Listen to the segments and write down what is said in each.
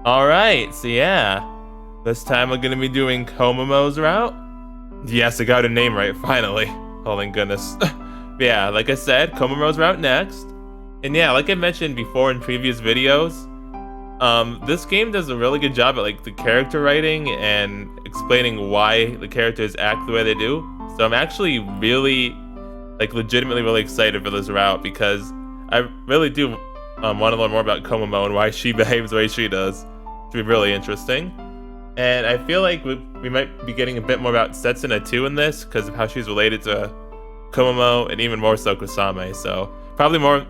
Alright, so yeah. This time we're gonna be doing Komomo's route. Yes, I got her name right, finally. Oh, thank goodness. Yeah, like I said, Komomo's route next. And yeah, like I mentioned before in previous videos, this game does a really good job at like the character writing and explaining why the characters act the way they do. So I'm actually really, like legitimately really excited for this route because I really do want to learn more about Komomo and why she behaves the way she does. It should be really interesting. And I feel like we might be getting a bit more about Setsuna too in this because of how she's related to Komomo and even more so Kusame. So probably more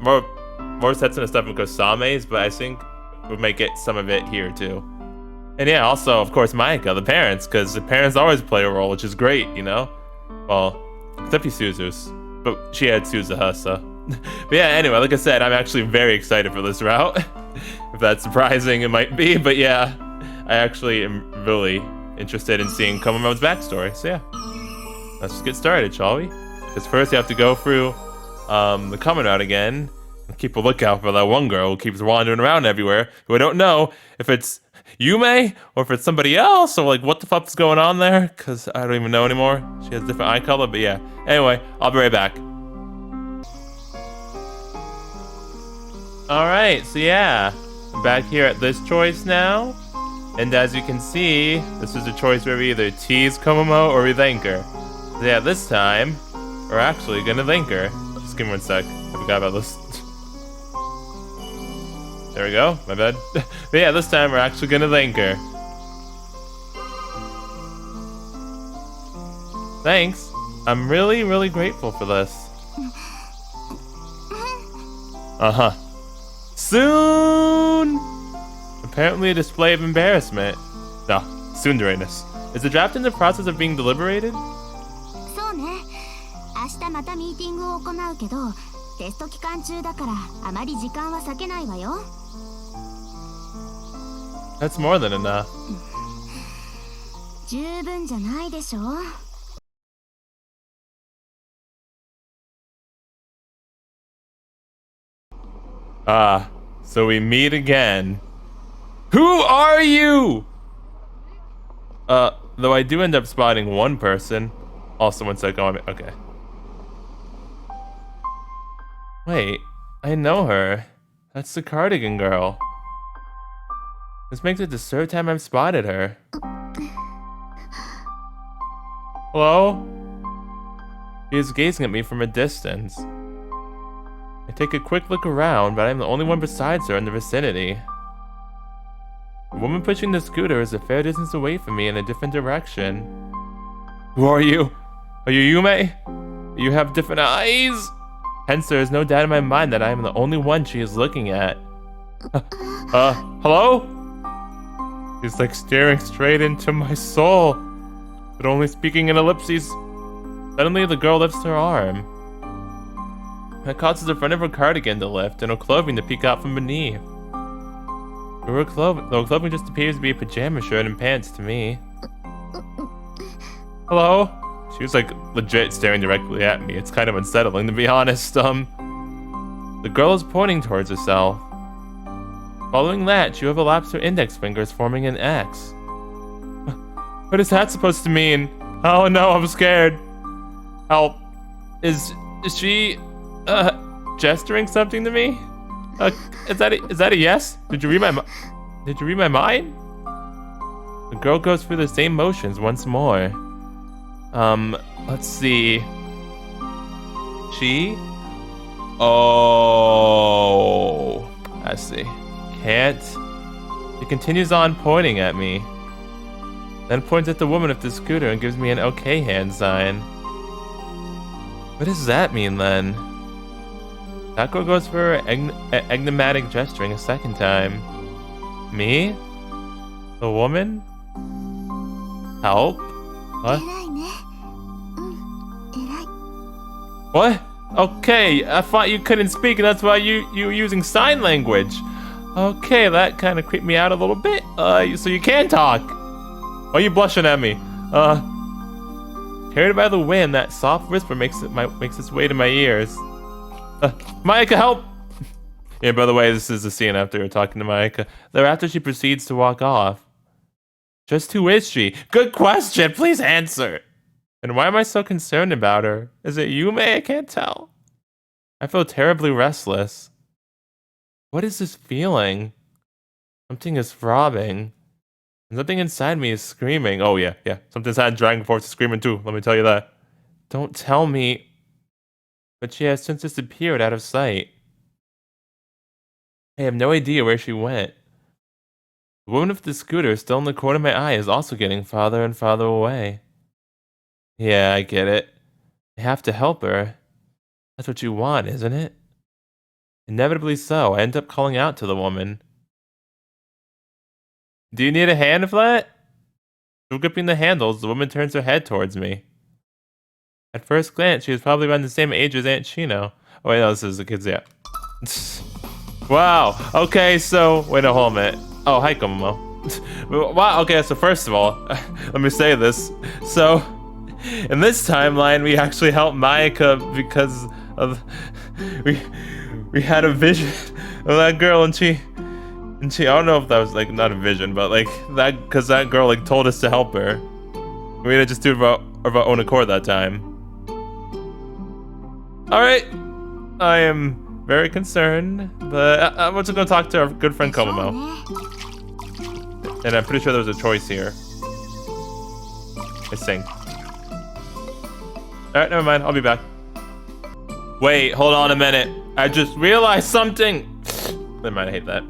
Setsuna stuff in Kusame's, but I think we might get some of it here too. And yeah, also of course Maika, the parents, because the parents always play a role, which is great, you know? Well, except for Suzu's, but she had Suzuha, so. But yeah, anyway, like I said, I'm actually very excited for this route. If that's surprising, it might be, but yeah, I actually am really interested in seeing Komomo's backstory. So yeah, let's just get started, shall we? Because first you have to go through the common route again. Keep a lookout for that one girl who keeps wandering around everywhere, who I don't know if it's Yume or if it's somebody else, or like what the fuck's going on there, because I don't even know anymore. She has a different eye color, but yeah. Anyway, I'll be right back. Alright, so yeah, I'm back here at this choice now. And as you can see, this is a choice where we either tease Komomo or we thank her. So yeah, this time, we're actually gonna thank her. Just give me one sec, I forgot about this. There we go, my bad. But yeah, this time we're actually gonna thank her. Thanks. I'm really, really grateful for this. Uh-huh. Soon! Apparently a display of embarrassment. No, tsundereness. Is the draft in the process of being deliberated? That's more than enough. Ah, so we meet again. Who are you? Though I do end up spotting one person. Also, one sec, okay. Wait, I know her. That's the cardigan girl. This makes it the third time I've spotted her. Hello? She is gazing at me from a distance. I take a quick look around, but I'm the only one besides her in the vicinity. The woman pushing the scooter is a fair distance away from me in a different direction. Who are you? Are you Yume? You have different eyes? Hence, there is no doubt in my mind that I am the only one she is looking at. Hello? She's like staring straight into my soul, but only speaking in ellipses. Suddenly, the girl lifts her arm. That causes the front of her cardigan to lift and her clothing to peek out from beneath. Her clothing just appears to be a pajama shirt and pants to me. Hello? She was like legit staring directly at me. It's kind of unsettling, to be honest. The girl is pointing towards herself. Following that, she overlaps her index fingers, forming an X. What is that supposed to mean? Oh no, I'm scared. Help. Is she gesturing something to me? Is that a yes? Did you read my mind? The girl goes through the same motions once more. Let's see. She? Oh, I see. Can't. She continues on pointing at me. Then points at the woman with the scooter and gives me an okay hand sign. What does that mean then? That girl goes for enigmatic gesturing a second time. Me? The woman? Help? What? What? Okay, I thought you couldn't speak and that's why you were using sign language. Okay, that kind of creeped me out a little bit. So you can talk. Why are you blushing at me? Carried by the wind, that soft whisper makes its way to my ears. Maika, help! Yeah, by the way, this is the scene after you're talking to Micah. Though after she proceeds to walk off. Just who is she? Good question, please answer. And why am I so concerned about her? Is it you, May? I can't tell. I feel terribly restless. What is this feeling? Something is throbbing. And something inside me is screaming. Oh yeah. Something inside Dragon Force is screaming too, let me tell you that. Don't tell me. But she has since disappeared out of sight. I have no idea where she went. The woman with the scooter still in the corner of my eye is also getting farther and farther away. Yeah, I get it. I have to help her. That's what you want, isn't it? Inevitably so, I end up calling out to the woman. Do you need a hand for that? Still gripping the handles, the woman turns her head towards me. At first glance, she was probably around the same age as Aunt Shino. Oh wait, no, this is the kids, yeah. Wow, okay, so, wait a whole minute. Oh, hi, Komomo. Wow, okay, so first of all, let me say this. So, in this timeline, we actually helped Mayaka because of, we had a vision of that girl, and she, I don't know if that was, like, not a vision, but, like, that, because that girl, like, told us to help her. We didn't just do it of our own accord that time. Alright, I am very concerned, but I'm just gonna talk to our good friend Komomo. And I'm pretty sure there was a choice here. I think. Alright, never mind, I'll be back. Wait, hold on a minute. I just realized something. Never mind, I hate that.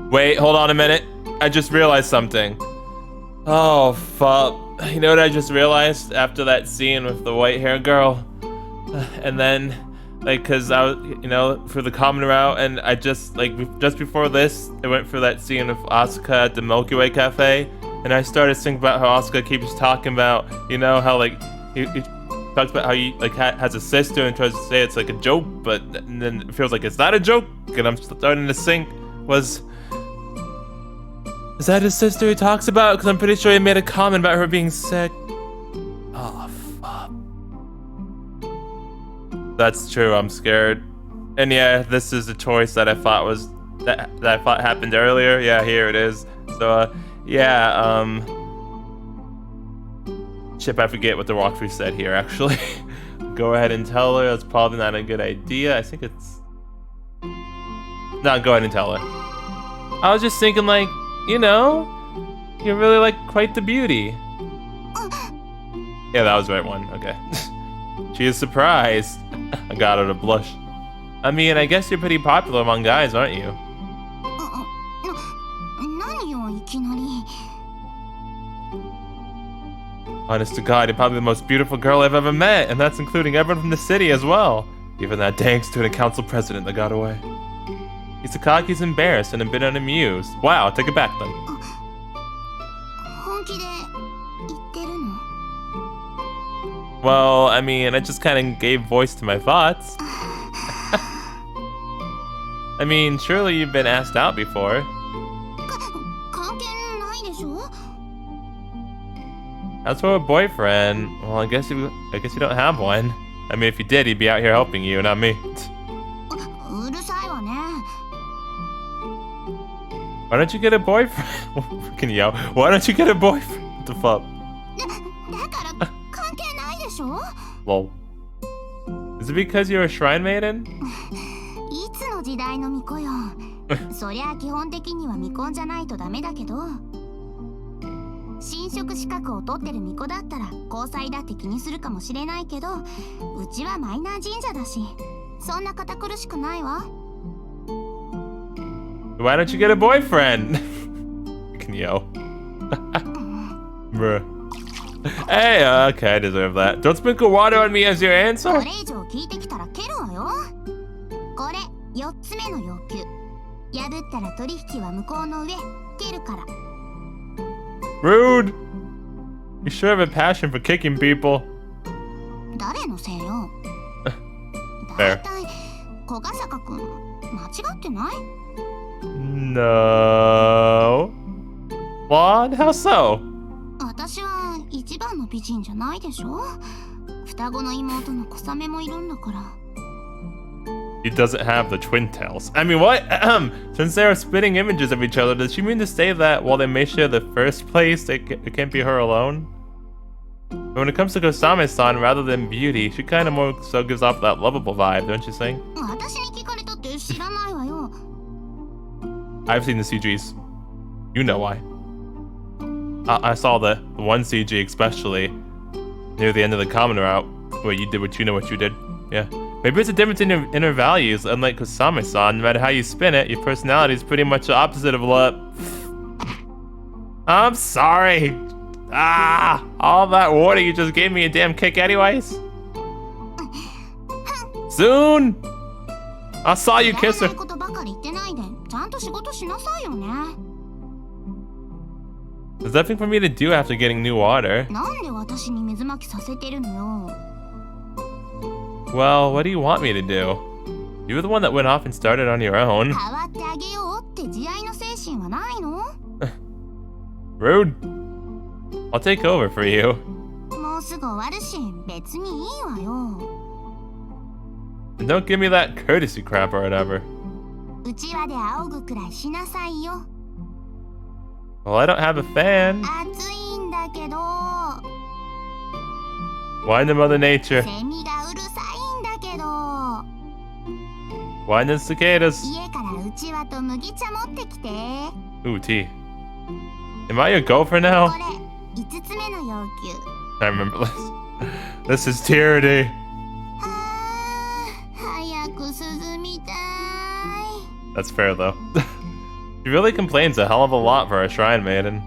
Wait, hold on a minute. I just realized something. Oh, fuck. You know what I just realized after that scene with the white hair girl? And then, like, cause I was, you know, for the common route, and I just, like, just before this, I went for that scene with Asuka at the Milky Way Cafe, and I started thinking about how Asuka keeps talking about, you know, how, like, he talks about how he, like, has a sister and tries to say it's, like, a joke, but and then it feels like it's not a joke, and I'm starting to think, is that his sister he talks about? Because I'm pretty sure he made a comment about her being sick. Oh, fuck. That's true, I'm scared. And yeah, this is the choice that I thought was, that I thought happened earlier. Yeah, here it is. So, yeah, Chip, I forget what the walkthrough said here, actually. Go ahead and tell her, that's probably not a good idea. I think it's... No, go ahead and tell her. I was just thinking, like, you know, you're really, like, quite the beauty. Yeah, that was the right one, okay. She is surprised. I got her to blush. I mean, I guess you're pretty popular among guys, aren't you? Honest to God, you're probably the most beautiful girl I've ever met, and that's including everyone from the city as well. Even that dang student council president that got away. Isakaki's embarrassed and a bit unamused. Wow, take it back then. Well, I mean, I just kind of gave voice to my thoughts. I mean, surely you've been asked out before. As for a boyfriend, well, I guess you don't have one. I mean, if you did, he'd be out here helping you, not me. Why don't you get a boyfriend? Freaking yo. Why don't you get a boyfriend? What the fuck? Lol. Is it because you're a shrine maiden? Why don't you get a boyfriend? Freaking yo. Bruh. Hey, okay, I deserve that. Don't sprinkle water on me as your answer. Rude. You sure have a passion for kicking people. Fair. No. What? How so? He doesn't have the twin tails. I mean, what? Since they are spitting images of each other, does she mean to say that while they may share the first place, it can't be her alone? But when it comes to Kosame-san, rather than beauty, she kind of more so gives off that lovable vibe, don't you think? I've seen the CGs. You know why. I saw the one CG especially near the end of the common route where you did what you know what you did. Yeah. Maybe it's a difference in your inner values. Unlike Kosame-san, no matter how you spin it, your personality is pretty much the opposite of what. I'm sorry. All that water you just gave me a damn kick anyways. Soon. I saw you kiss her. There's nothing for me to do after getting new water. Well, what do you want me to do? You were the one that went off and started on your own. Rude. I'll take over for you. And don't give me that courtesy crap or whatever. Well, I don't have a fan. Why the Mother Nature? Why the cicadas? Ooh, tea. Am I your girlfriend now? I remember this. This is tyranny. That's fair though. She really complains a hell of a lot for a shrine maiden.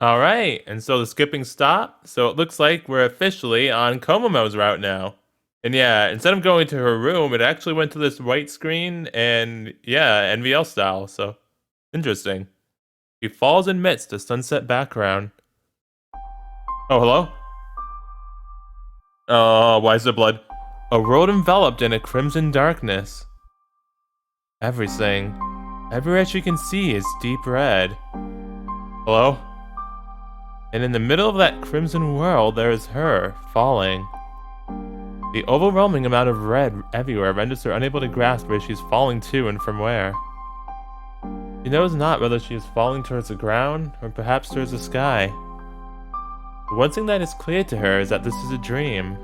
Alright, and so the skipping stopped, so it looks like we're officially on Komomo's route now. And yeah, instead of going to her room, it actually went to this white screen, and yeah, NVL style, so interesting. He falls amidst a sunset background. Oh, hello? Oh, why is there blood? A world enveloped in a crimson darkness. Everything. Everywhere she can see is deep red. Hello? And in the middle of that crimson world, there is her, falling. The overwhelming amount of red everywhere renders her unable to grasp where she is falling to and from where. She knows not whether she is falling towards the ground, or perhaps towards the sky. The one thing that is clear to her is that this is a dream.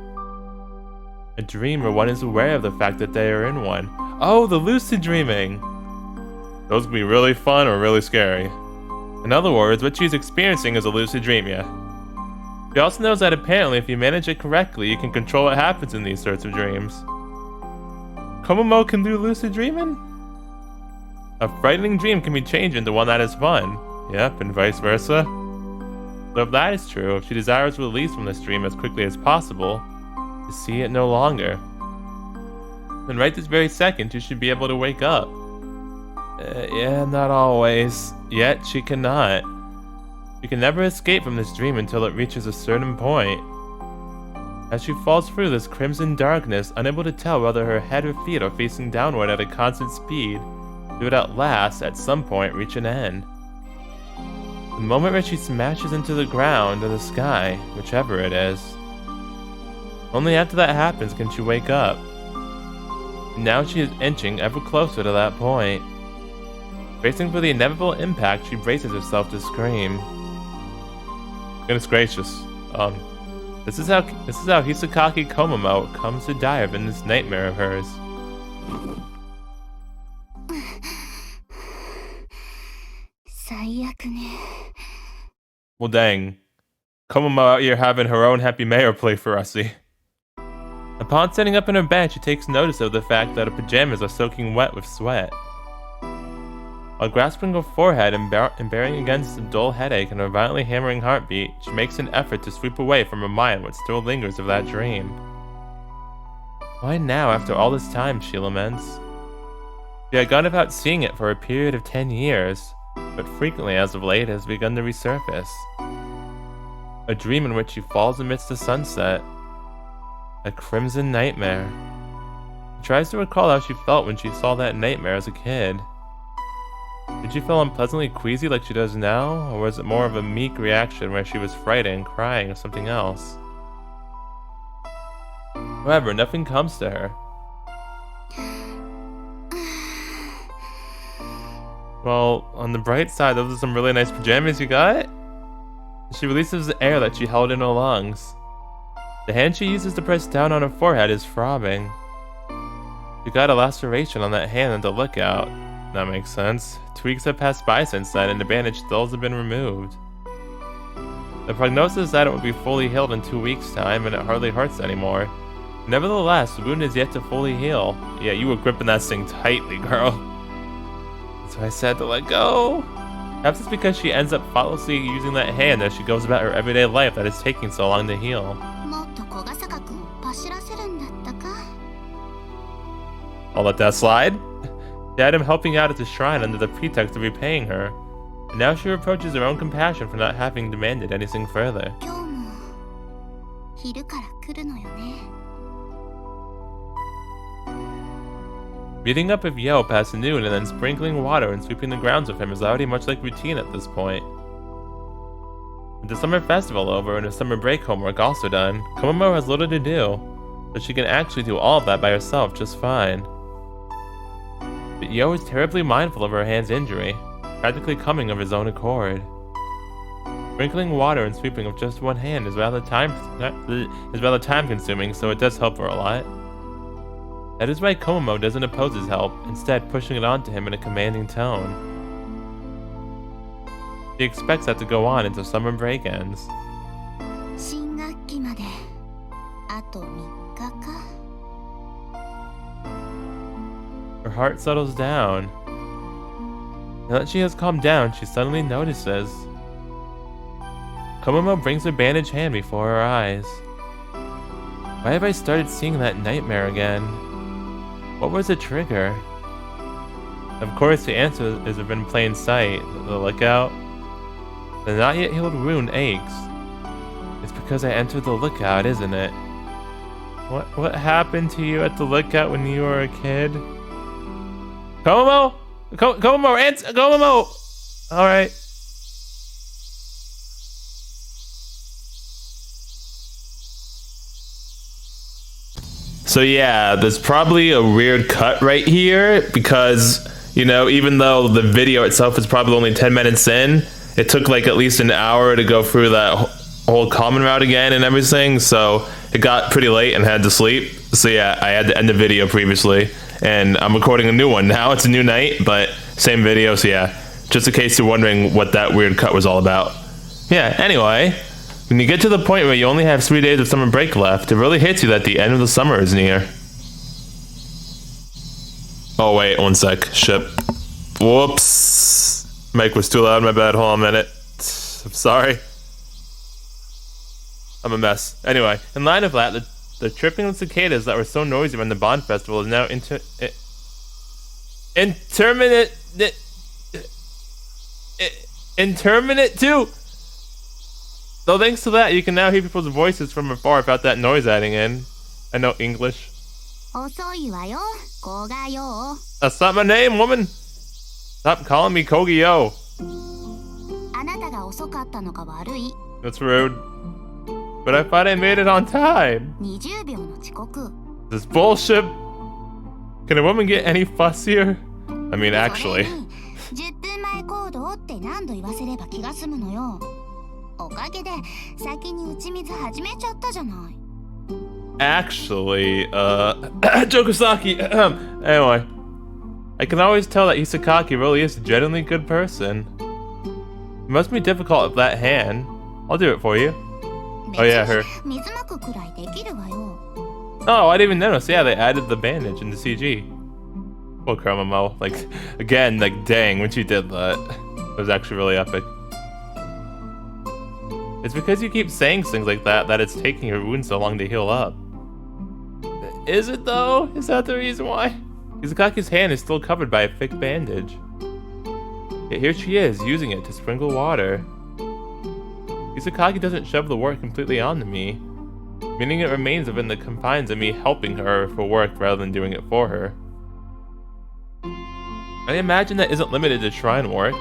A dream where one is aware of the fact that they are in one. Oh, the lucid dreaming! Those can be really fun or really scary. In other words, what she's experiencing is a lucid dream, yeah. She also knows that apparently if you manage it correctly, you can control what happens in these sorts of dreams. Komomo can do lucid dreaming? A frightening dream can be changed into one that is fun. Yep, and vice versa. So if that is true, she desires release from this dream as quickly as possible, to see it no longer. Then right this very second, she should be able to wake up. Yeah, not always. Yet she cannot. She can never escape from this dream until it reaches a certain point. As she falls through this crimson darkness, unable to tell whether her head or feet are facing downward at a constant speed, she would at last, at some point, reach an end. The moment where she smashes into the ground or the sky, whichever it is. Only after that happens can she wake up. And now she is inching ever closer to that point. Bracing for the inevitable impact, she braces herself to scream. Goodness gracious. This is how Hisakaki Komomo comes to die in this nightmare of hers. Well dang. Komomo out here having her own happy mayor play for Ussie. Upon sitting up in her bed, she takes notice of the fact that her pajamas are soaking wet with sweat. While grasping her forehead and bearing against the dull headache and her violently hammering heartbeat, she makes an effort to sweep away from her mind what still lingers of that dream. Why now, after all this time, she laments? She had gone about seeing it for a period of 10 years, but frequently as of late has begun to resurface. A dream in which she falls amidst the sunset. A crimson nightmare. She tries to recall how she felt when she saw that nightmare as a kid. She Did she feel unpleasantly queasy like she does now, or was it more of a meek reaction where she was frightened, crying, or something else? However, nothing comes to her. Well, on the bright side, those are some really nice pajamas you got. She releases the air that she held in her lungs. The hand she uses to press down on her forehead is throbbing. She got a laceration on that hand at the lookout. That makes sense. 2 weeks have passed by since then, and the bandage still hasn't been removed. The prognosis is that it will be fully healed in 2 weeks' time, and it hardly hurts anymore. Nevertheless, the wound is yet to fully heal. Yeah, you were gripping that thing tightly, girl. That's why I said to let go. Perhaps it's because she ends up thoughtlessly using that hand as she goes about her everyday life that is taking so long to heal. I'll let that slide. She had him helping out at the shrine under the pretext of repaying her. And now she reproaches her own compassion for not having demanded anything further. Meeting up with Yo past noon and then sprinkling water and sweeping the grounds with him is already much like routine at this point. With the summer festival over and her summer break homework also done, Komomo has little to do, but she can actually do all of that by herself just fine. But Yo is terribly mindful of her hand's injury, practically coming of his own accord. Sprinkling water and sweeping with just one hand is rather time-consuming, so it does help her a lot. That is why Komomo doesn't oppose his help, instead pushing it onto him in a commanding tone. She expects that to go on until summer break ends. Her heart settles down. Now that she has calmed down, she suddenly notices. Komomo brings her bandaged hand before her eyes. Why have I started seeing that nightmare again? What was the trigger? Of course, the answer is in plain sight. The lookout. The not yet healed wound aches. It's because I entered the lookout, isn't it? What happened to you at the lookout when you were a kid? Komomo! Komomo! Answer! Komomo! Alright. So yeah, there's probably a weird cut right here because, you know, even though the video itself is probably only 10 minutes in, it took like at least an hour to go through that whole common route again and everything, so it got pretty late and had to sleep. So yeah, I had to end the video previously, and I'm recording a new one now. It's a new night, but same video, so yeah, just in case you're wondering what that weird cut was all about. Yeah, anyway, when you get to the point where you only have 3 days of summer break left, it really hits you that the end of the summer is near. Oh wait, one sec. Ship. Whoops. Mic was too loud, my bad. Hold on a minute. I'm sorry. I'm a mess. Anyway, in line of that, the tripping of cicadas that were so noisy when the Bond Festival is now interminate too. So thanks to that, you can now hear people's voices from afar without that noise adding in. I know English. That's not my name, woman. Stop calling me Kogyo. That's rude. But I thought I made it on time. This bullshit. Can a woman get any fussier? I mean, actually. Actually, Kogasaka. Anyway, I can always tell that Hisakaki really is a genuinely good person. It must be difficult with that hand. I'll do it for you. Oh yeah, her. Oh, I didn't even notice. Yeah, they added the bandage in the CG. Well, Komomo, like, again, like, dang, when she did that. It was actually really epic. It's because you keep saying things like that that it's taking her wound so long to heal up. Is it though? Is that the reason why? Hisakaki's hand is still covered by a thick bandage. Yet here she is, using it to sprinkle water. Hisakaki doesn't shove the work completely onto me, meaning it remains within the confines of me helping her for work rather than doing it for her. I imagine that isn't limited to shrine work.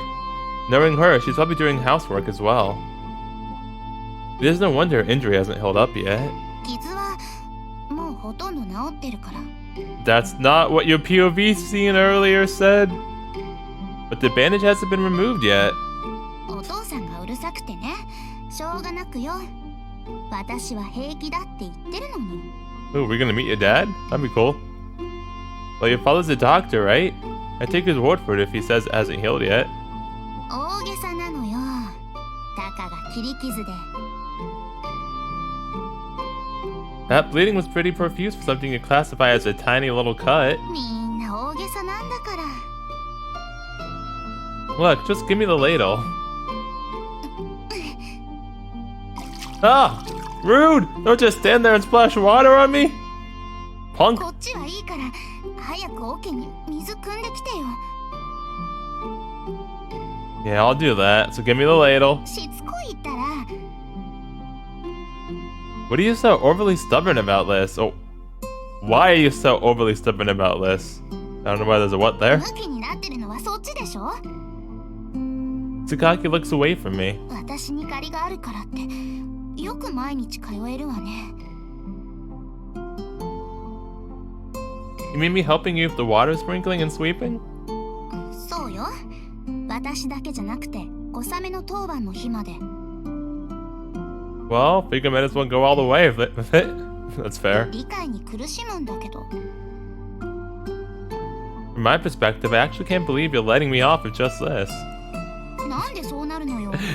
Knowing her, she's probably doing housework as well. There's no wonder her injury hasn't healed up yet. That's not what your POV scene earlier said. But the bandage hasn't been removed yet. Ooh, we're gonna meet your dad? That'd be cool. Well, your father's a doctor, right? I take his word for it if he says it hasn't healed yet. That bleeding was pretty profuse for something you classify as a tiny little cut. Look, just give me the ladle. Ah! Rude! Don't just stand there and splash water on me! Punk! Yeah, I'll do that. So give me the ladle. What are you so overly stubborn about this? Oh, why are you so overly stubborn about this? I don't know why there's a what there. Sakaki looks away from me. You mean me helping you with the water sprinkling and sweeping? Well, figure might as well go all the way with it. That's fair. From my perspective, I actually can't believe you're letting me off with just this.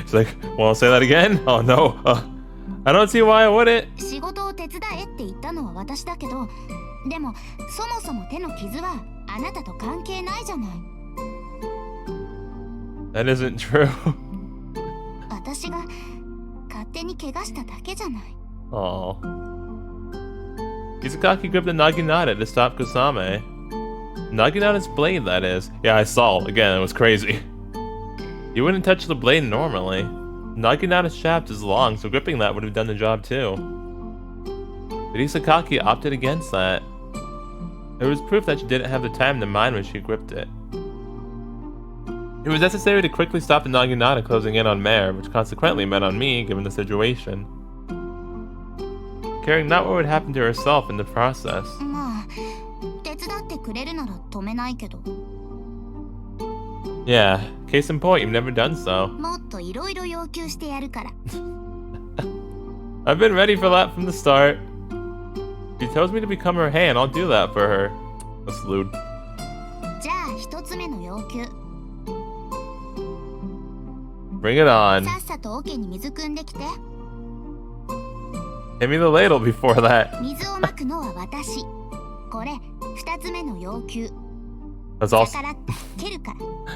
She's like, wanna say that again? Oh no. I don't see why I wouldn't. That isn't true. Oh. Izukaki gripped the Naginata to stop Kusame. Naginata's blade, that is. Yeah, I saw. Again, it was crazy. You wouldn't touch the blade normally. Naginata's shaft is long, so gripping that would have done the job too. But Izukaki opted against that. There was proof that she didn't have the time to mind when she gripped it. It was necessary to quickly stop the Naginata closing in on Mare, which consequently meant on me, given the situation. Caring not what would happen to herself in the process. Yeah, case in point, you've never done so. I've been ready for that from the start. She tells me to become her hand, I'll do that for her. That's lewd. Bring it on. Hand me the ladle before that.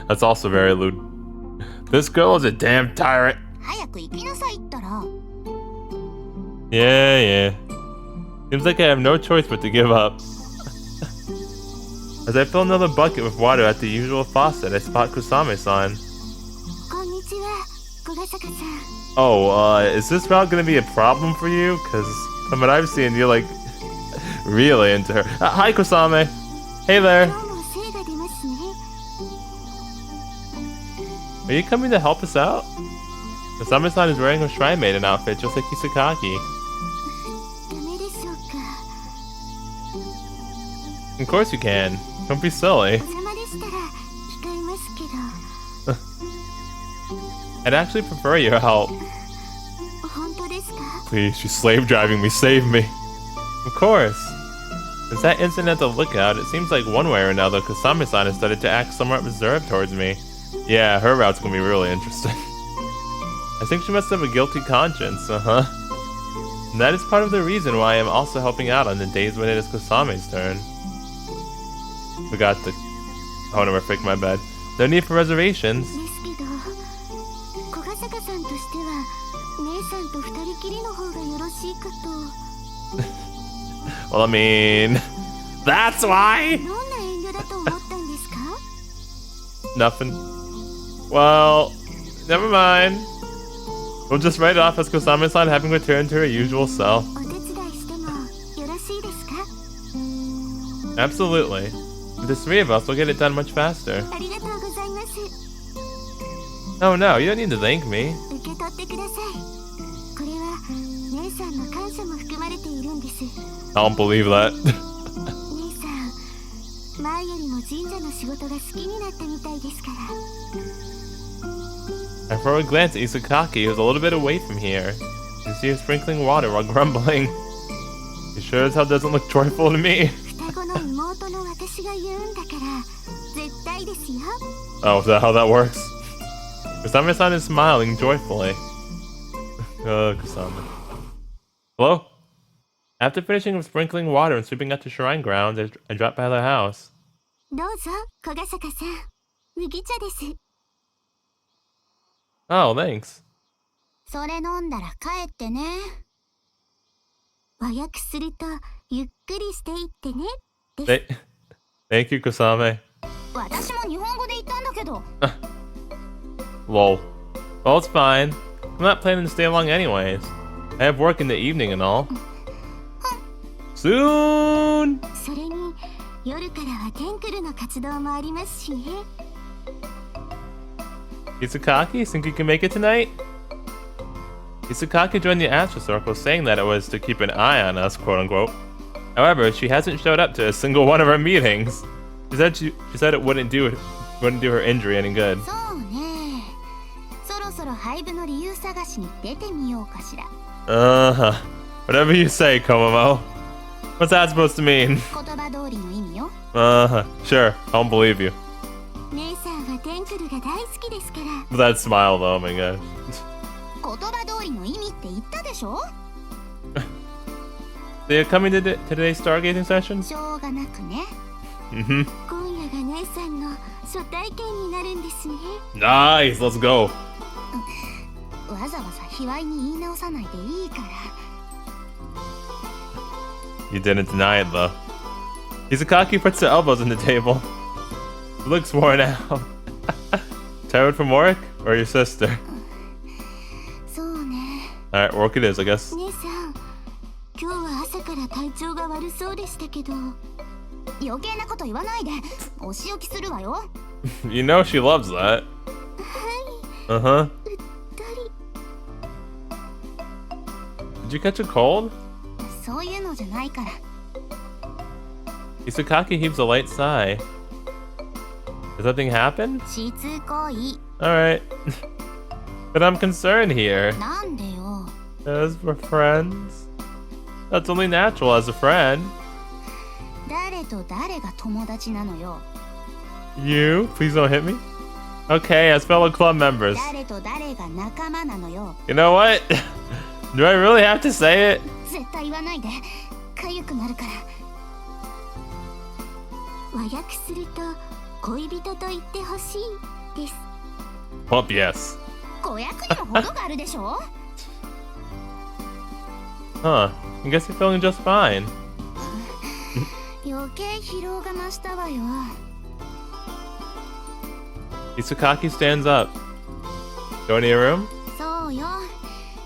That's also very lewd. This girl is a damn tyrant. Yeah. Seems like I have no choice but to give up. As I fill another bucket with water at the usual faucet, I spot Kusame-san. Oh, is this route gonna be a problem for you? Cause from what I've seen, you're like really into her. Hi, Kusame. Hey there. Are you coming to help us out? Kusame-san is wearing her Shrine Maiden outfit just like Kisakaki. Of course you can. Don't be silly. I'd actually prefer your help. Please, she's slave driving me, save me. Of course. Since that incident at the lookout, it seems like one way or another Kusame-san has started to act somewhat reserved towards me. Yeah, her route's gonna be really interesting. I think she must have a guilty conscience, And that is part of the reason why I am also helping out on the days when it is Kusame's turn. Forgot to... Oh no, we're my bad. No need for reservations. Well, I mean... That's why! Nothing. Well, never mind. We'll just write it off as Kusame-san having returned to her usual self. Absolutely. With the three of us, we'll get it done much faster. ありがとうございます。 Oh no, you don't need to thank me. 受け取ってください。これは姉さんの感謝も含まれているんです。 I don't believe that. 姉さん、前よりも神社の仕事が好きになったみたいですから。 I throw a glance at Isakaki, who's a little bit away from here. You see her sprinkling water while grumbling. He sure as hell doesn't look joyful to me. 双子の妹の私が言うんだから絶対ですよ。 Oh, is that how that works? Kusame-san is smiling joyfully. Kusame. Hello? After finishing with sprinkling water and sweeping out the shrine grounds, I dropped by the house. どうぞ、小ヶ坂さん。麦茶です。 Oh, thanks. それ飲んだら帰ってね。和訳すると、ゆっくりしていってね。Thank you, Kusame. 私も日本語で言ったんだけど。Lol. Well, it's fine. I'm not planning to stay long anyways. I have work in the evening and all. Soon! それに、夜からはテンクルの活動もありますしね。 Isakaki, think you can make it tonight? Isakaki joined the Astro Circle saying that it was to keep an eye on us, quote unquote. However, she hasn't showed up to a single one of our meetings. She said it wouldn't do her injury any good. そうね。そろそろ廃部の理由探しに出てみようかしら。Uh-huh. Whatever you say, Komomo. What's that supposed to mean? 言葉通りの意味よ。Uh-huh. Sure, I don't believe you. 姉さんはテンクルが大好きですから。 But that smile though, oh my gosh. 言葉通りの意味って言ったでしょ。 They are coming to today's stargazing session? しょうがなくね。Mm-hmm. 今夜が姉さんの初体験になるんですね。 Nice, let's go. わざわざ卑猥に言い直さないでいいから。 You didn't deny it though. Isakaki puts her elbows on the table. She looks worn out. Tired from work? Or your sister? そうね。 Alright, work it is, I guess. 姉さん、今日は朝から体調が悪そうでしたけど。余計なこと言わないで。お仕置きするわよ。You know she loves that. はい。う Uh-huh. っとり。 Did you catch a cold? そういうのじゃないから。 Isakaki heaves a light sigh. Did something happen? しつこい。 Alright. But I'm concerned here. なんでよ。 As we're friends. That's only natural as a friend. 誰と誰が友達なのよ。 You? Please don't hit me. Okay, as fellow club members. 誰と誰が仲間なのよ。 You know what? Do I really have to say it? 絶対言わないで。かゆくなるから。和訳すると恋人と言ってほしいです。 Well, yes. 語訳にも程があるでしょ。 Huh. I guess you're feeling just fine. 余計疲労が増したわよ。 Isakaki stands up. Go into your room? そうよ。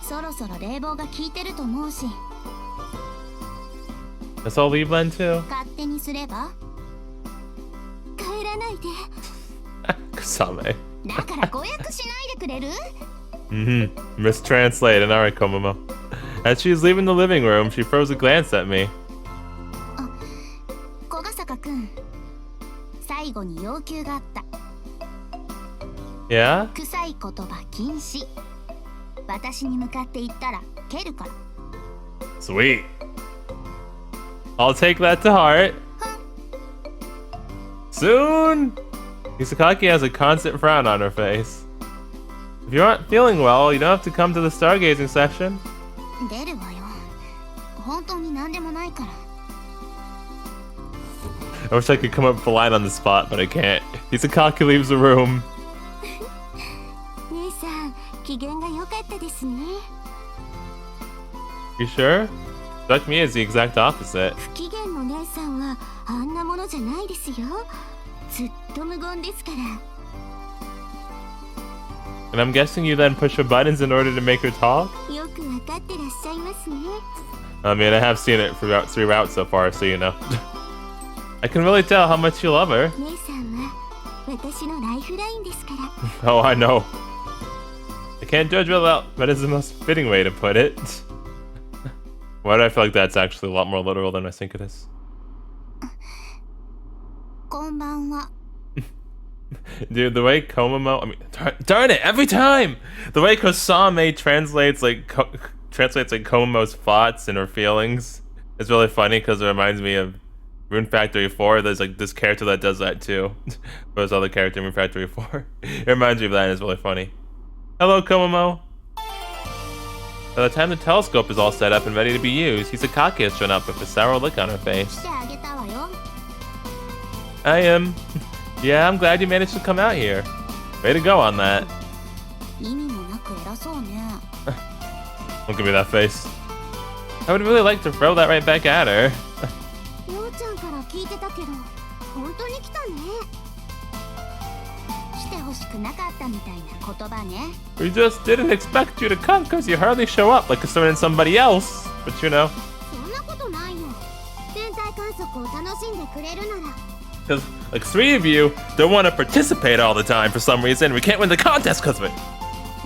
そろそろ冷房が効いてると思うし。 Guess I'll leave then too. 勝手にすれば。帰らないで。 Kusame. だから語訳しないでくれる？ Mm-hmm. Mistranslated. Alright, Komomo. As she's leaving the living room, she throws a glance at me. 小ヶ坂くん、最後に要求があった。 Yeah? 臭い言葉禁止。私に向かって言ったら蹴るから。 Sweet. I'll take that to heart. Soon! Isakaki has a constant frown on her face. If you aren't feeling well, you don't have to come to the stargazing session. 出るわよ。本当に何でもないから。 I wish I could come up with a line on the spot, but I can't. Isakaki leaves the room. 姉さん、機嫌が良かったですね。 You sure? Struck me as the exact opposite. 不機嫌の姉さんはあんなものじゃないですよ。ずっと無言ですから。 And I'm guessing you then push her buttons in order to make her talk? よくわかってらっしゃいますね。 I mean, I have seen it throughout so far, so you know. I can really tell how much you love her. 姉さんは私のライフラインですから。 Oh, I know. I can't judge without, but it's the most fitting way to put it. Why do I feel like that's actually a lot more literal than I think it is? こんばんは。 Dude, the way Komomo, I mean, darn it, every time! The way Kosame translates like Komomo's thoughts and her feelings is really funny because it reminds me of Rune Factory 4. There's like this character that does that too. There's other character in Rune Factory 4. It reminds me of that and it's really funny. Hello, Komomo. By the time the telescope is all set up and ready to be used, Hisakaki has shown up with a sour look on her face. してあげたわよ。 I am. Yeah, I'm glad you managed to come out here. Way to go on that. 意味もなく偉そうね。 Don't give me that face. I would really like to throw that right back at her. ようちゃんから聞いてたけど、本当に来たね。来てほしくなかったみたいな言葉ね。 We just didn't expect you to come because you hardly show up like concerning somebody else. But you know. そんなことないよ。天体観測を楽しんでくれるなら。 Because like 3 of you don't want to participate all the time for some reason. We can't win the contest because of it.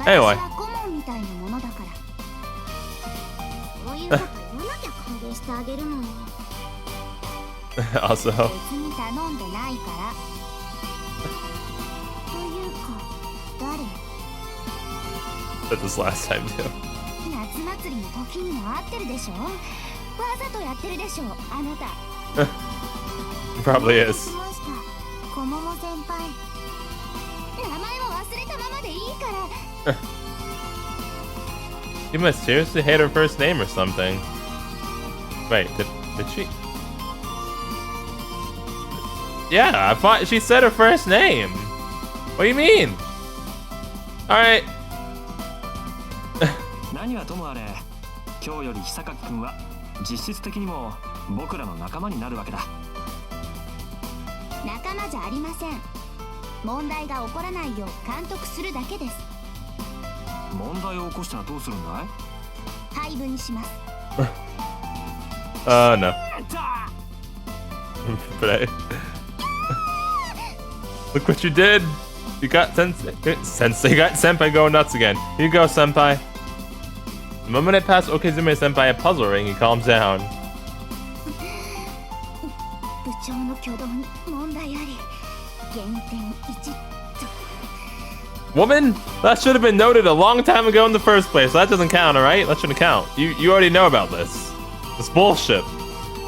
Anyway. 私は顧問みたいなものだから。そういうこと言わなきゃ歓迎してあげるのに。 Also. 別に頼んでないから。というか、誰？ Said this last time too. 夏祭りの時にも会ってるでしょ。わざとやってるでしょ、あなた。 Probably is. コモモ先輩。名前も忘れたままでいいから。 You must seriously hate her first name or something. Wait, did she? Yeah, I thought she said her first name. What do you mean? Alright. 何はともあれ、今日より久垣君は実質的にも僕らの仲間になるわけだ。仲間じゃありません。問題が起こらないよう監督するだけです。問題を起こしたらどうするんだい？配分にします。No. But look what you did. You got Sensei got Senpai going nuts again. Here you go, Senpai. The moment I pass Okizume Senpai a puzzle ring, he calms down. 部長の挙動に問題あり。減点1と。 Woman, that should have been noted a long time ago in the first place. That doesn't count, alright? That shouldn't count. You already know about this. This bullshit.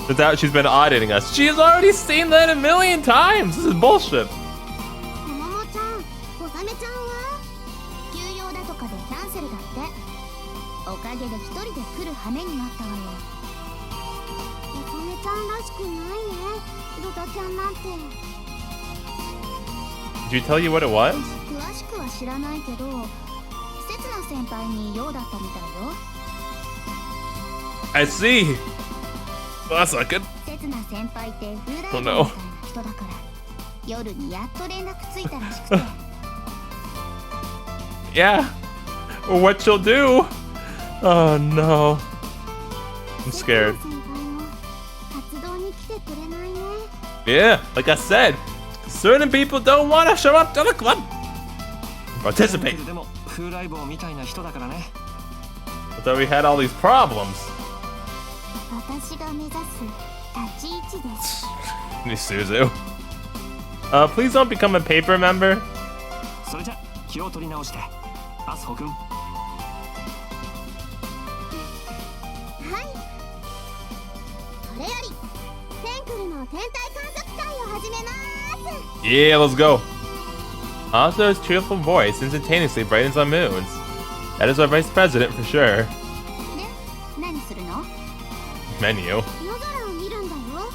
Turns out she's been auditing us. She's already seen that a million times. This is bullshit. コモモちゃん、コサメちゃんは休養だとかでキャンセルだって。おかげで一人で来る羽目になったわよ。コサメちゃんらしくないね。ドタちゃんなんて。 Did you tell you what it was? 詳しくは知らないけど、刹那先輩に用だったみたいよ。 I see. Well, that's not good. 刹那先輩って風来坊 Oh み no. たいな人だから、夜にやっと連絡ついたらしくて。 Yeah. Well, what she'll do? Oh no. I'm scared. 刹那先輩も活動に来てくれないね。 Yeah, like I said, certain people don't want to show up to the club. Participate. でも風来坊みたいな人だからね。 But then we had all these problems. 私が目指す立ち位置です。 Suzu. Please don't become a paper member. それじゃ気を取り直して、アスホ君。はい。これよりテンクルの天体観測会を始めます。 Yeah, let's go. Aso's cheerful voice instantaneously brightens our moods. That is our vice president for sure. で、何するの？ Menu. 夜空を見るんだよ。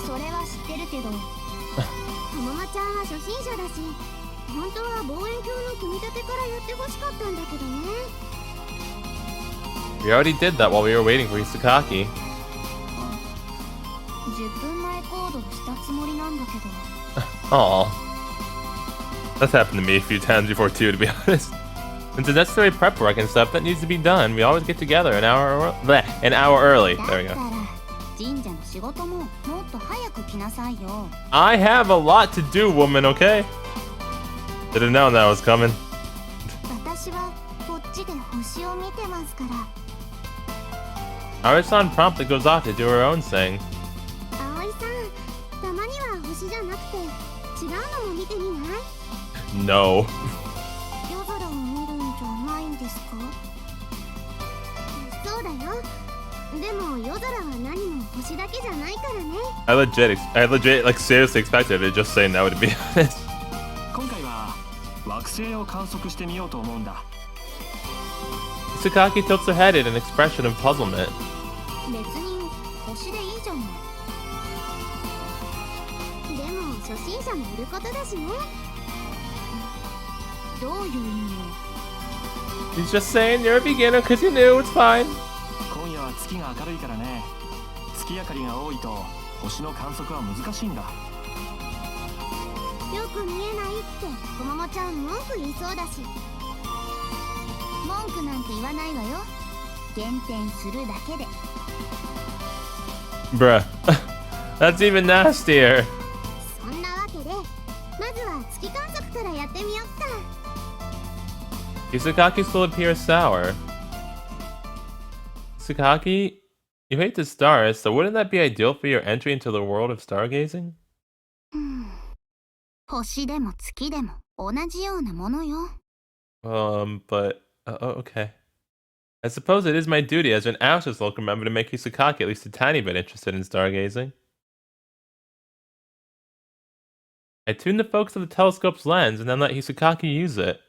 それは知ってるけど、ともまちゃんは初心者だし、本当は望遠鏡の組み立てからやってほしかったんだけどね。 We already did that while we were waiting for Hisakaki. 10分前行動したつもりなんだけど。 Aw. That's happened to me a few times before too, to be honest. It's the necessary prep work and stuff that needs to be done. We always get together an hour early. There we だ go. から神社の仕事ももっと早くきなさいよ。 I have a lot to do, woman, okay? Didn't know that was coming. 私はこっちで星を見てますから。 Aoi-san promptly goes off to do her own thing. 葵さん、たまには星じゃなくて違うのも見てみない？ No. 夜空を見るんじゃないんですか？そうだよ。でも夜空は何も星だけじゃないからね。I legit, like, seriously expected her to just say no, to be honest. 今回は惑星を観測してみようと思うんだ。 Isakaki tilts her head in an expression of puzzlement. 別に星でいいじゃない。でも初心者もいることだしね。どういう意味よ。 He's just saying you're a beginner because you knew, it's fine. 今夜は月が明るいからね。月明かりが多いと星の観測は難しいんだ。よく見えないってこももちゃん文句言いそうだし。文句なんて言わないわよ。減点するだけで。 Bruh. That's even nastier. そんなわけでまずは月観測からやってみよっか。 Isakaki still appears sour. Isakaki, you hate the stars, so wouldn't that be ideal for your entry into the world of stargazing? 星でも月でも同じようなものよ。 But okay. I suppose it is my duty as an Ashes local member to make Isakaki at least a tiny bit interested in stargazing. I tune the focus of the telescope's lens and then let Hisakaki use it.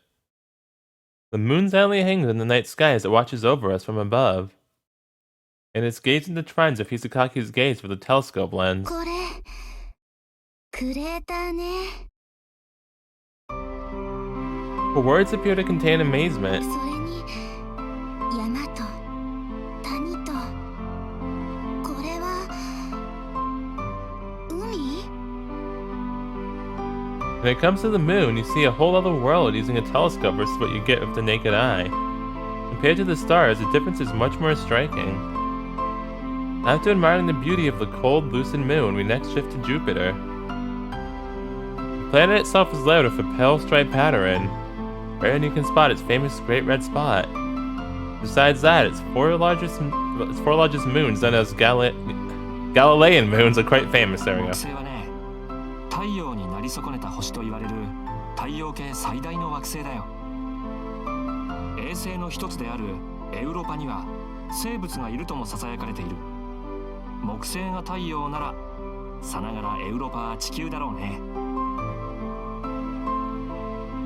The moon silently hangs in the night sky as it watches over us from above. And it's gazing the trends of Hisakaki's gaze with the telescope lens. これクレーターね。 Her words appear to contain amazement. それに山と谷とこれは海？ When it comes to the moon, you see a whole other world using a telescope versus what you get with the naked eye. Compared to the stars, the difference is much more striking. After admiring the beauty of the cold, lucid moon, we next shift to Jupiter. The planet itself is layered with a pale striped pattern, wherein you can spot its famous great red spot. Besides that, its four largest moons, known as Galilean moons, are quite famous. There we go. 惑星はね、太陽になり損ねた星と言われる太陽系最大の惑星だよ。衛星の一つであるエウロパには生物がいるともささやかれている。木星が太陽ならさながらエウロパは地球だろうね。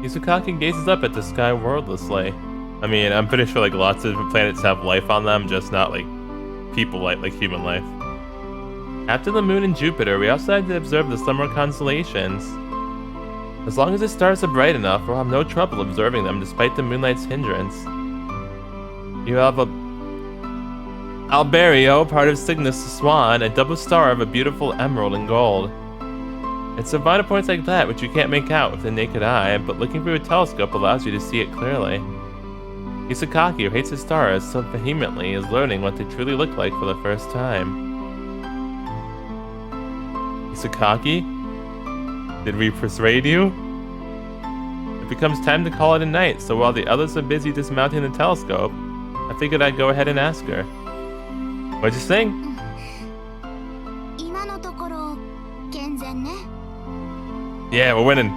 Isakaki gazes up at the sky wordlessly. I mean, I'm pretty sure like lots of planets have life on them, just not like people like human life. After the moon and Jupiter, we also had to observe the summer constellations. As long as the stars are bright enough, we'll have no trouble observing them despite the moonlight's hindrance. You have a Alberio, part of Cygnus the Swan, a double star of a beautiful emerald and gold. It's a vital points like that which you can't make out with the naked eye, but looking through a telescope allows you to see it clearly. Isakaki, who hates the stars so vehemently, is learning what they truly look like for the first time. Isakaki? Did we persuade you? It becomes time to call it a night, so while the others are busy dismounting the telescope, I figured I'd go ahead and ask her. What'd you think? 今のところ健全ね。 Yeah, we're winning.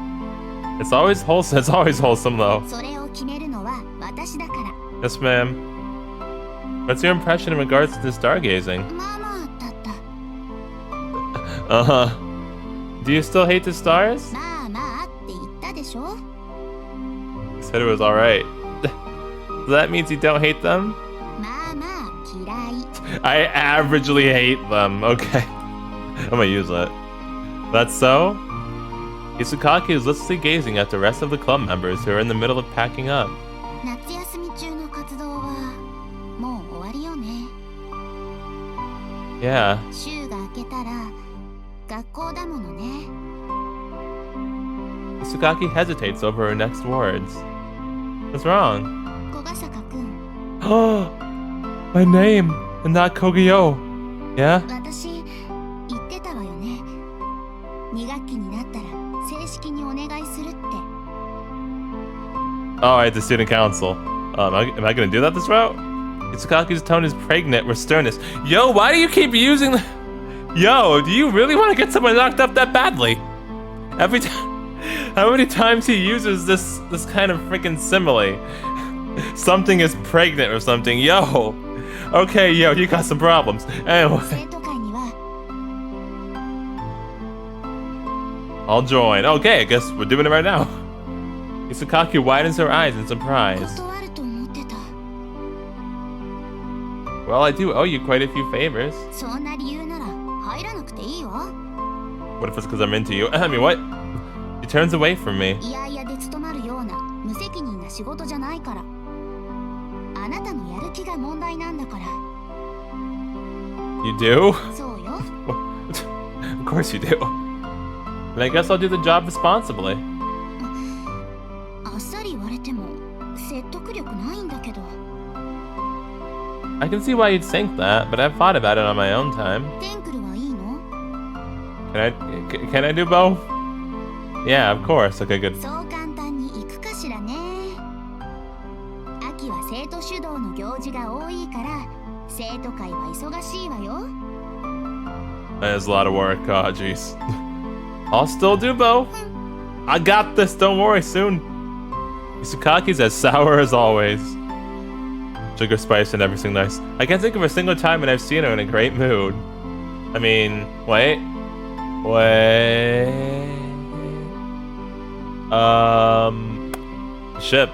It's always wholesome. It's always wholesome, though. それを決めるのは私だから。 Yes, ma'am. What's your impression in regards to stargazing? まあまあだった。 Uh-huh. Do you still hate the stars? まあまあって言ったでしょ。 You said it was alright. So that means you don't hate them? まあまあ嫌い。 I averagely hate them. Okay. I'm gonna use that. That's so? Isakaki is listlessly gazing at the rest of the club members who are in the middle of packing up. 夏休み中の活動はもう終わりよね。 Yeah. 週が明けたら学校だものね。 Isakaki hesitates over her next words. What's wrong? 小ヶ坂くん、 My name, and not Kogyo. Yeah? 私言ってたわよね。2学期になったら正式にお願いするって。 Oh, I had the student council. Am I gonna do that this route? Itsukaki's tone is pregnant with sternness. Yo, why do you keep using the... Yo, do you really want to get someone knocked up that badly? Every time... How many times he uses this kind of freaking simile? Something is pregnant or something. Yo. Okay, yo, you got some problems. Anyway. 生徒会には I'll join. Okay, I guess we're doing it right now. Isukaki widens her eyes in surprise. 断ると思ってた。 Well, I do owe you quite a few favors. そんな理由なら入らなくていいわ。 What if it's because I'm into you? I mean, what? He turns away from me. いやいやで務まるような無責任な仕事じゃないから。あなたのやる気が問題なんだから。 You do? そうよ。 Of course you do. And I guess I'll do the job responsibly. あっさり言われても説得力ないんだけど。 I can see why you'd think that, but I've thought about it on my own time. テンクルはいいの？ Can I do both? Yeah, of course. Okay, good. そう簡単にいくかしらね。秋は生徒主導の行事が多いから生徒会は忙しいわよ。 That is a lot of work. Oh, jeez. I'll still do both. I got this. Don't worry. Soon. Isukaki's as sour as always. Sugar, spice, and everything nice. I can't think of a single time when I've seen her in a great mood. I mean, wait. Ship.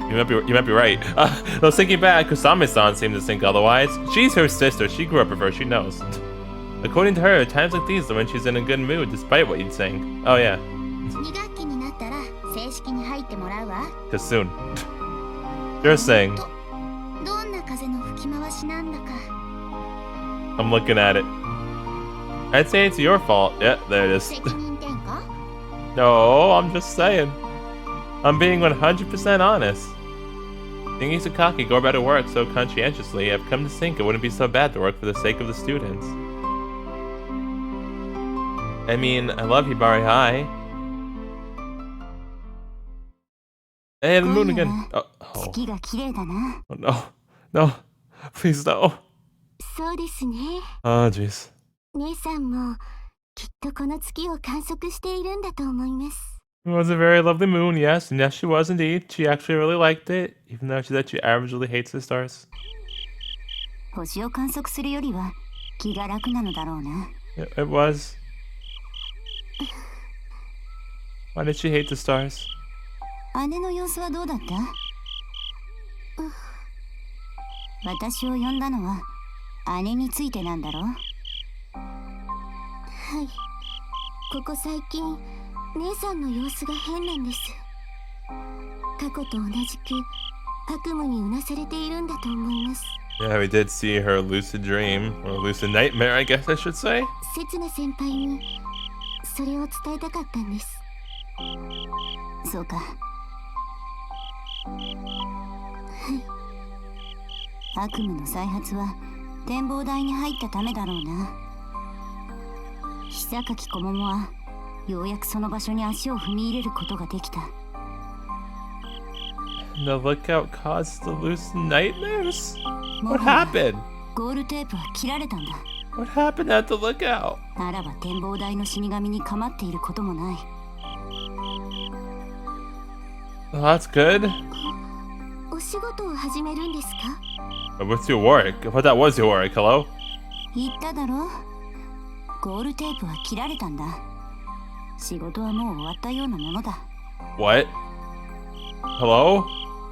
You might be right. I was thinking back, Kusame-san seemed to think otherwise. She's her sister. She grew up with her. She knows. According to her, times like these are when she's in a good mood, despite what you'd think. Oh yeah. 2学期になったら正式に入ってもらうわ。 Cause soon. You're saying. どんな風の吹き回しなんだか。 I'm looking at it. I'd say it's your fault. Yeah, there it is. 責任転嫁？ No, I'm just saying. I'm being 100% honest. Seeing Isukaki go about her work so conscientiously, I've come to think it wouldn't be so bad to work for the sake of the students. I mean, I love Hibari High. Hey, the moon again. Oh, 月が綺麗だな。 oh no. No. Please no. そうですね。 Oh, jeez. 姉さんもきっとこの月を観測しているんだと思います。 It was a very lovely moon, yes, and yes, she was indeed. She actually really liked it, even though she said she averagely hates the stars. 星を観測するよりは気が楽なのだろうな。 It was. Why did she hate the stars? 姉の様子はどうだった？私を呼んだのは姉についてなんだろう？はい。ここ最近姉さんの様子が変なんです。過去と同じく悪夢にうなされているんだと思います。 Yeah, we did see her lucid dream, or lucid nightmare, I guess I should say. 刹那先輩にそれを伝えたかったんです。そうか。はい。悪夢の再発は展望台に入ったためだろうな。久垣小桃はようやくその場所に足を踏み入れることができた。The lookout caused the lucid nightmares? What happened? ゴールテープは切られたんだ。 What happened at the lookout? ならば展望台の死神に構っていることもない。 Well, that's good. お仕事を始めるんですか？ What's your work? What that was your work, hello? 言っただろ。ゴールテープは切られたんだ。仕事はもう終わったようなものだ。 What? Hello?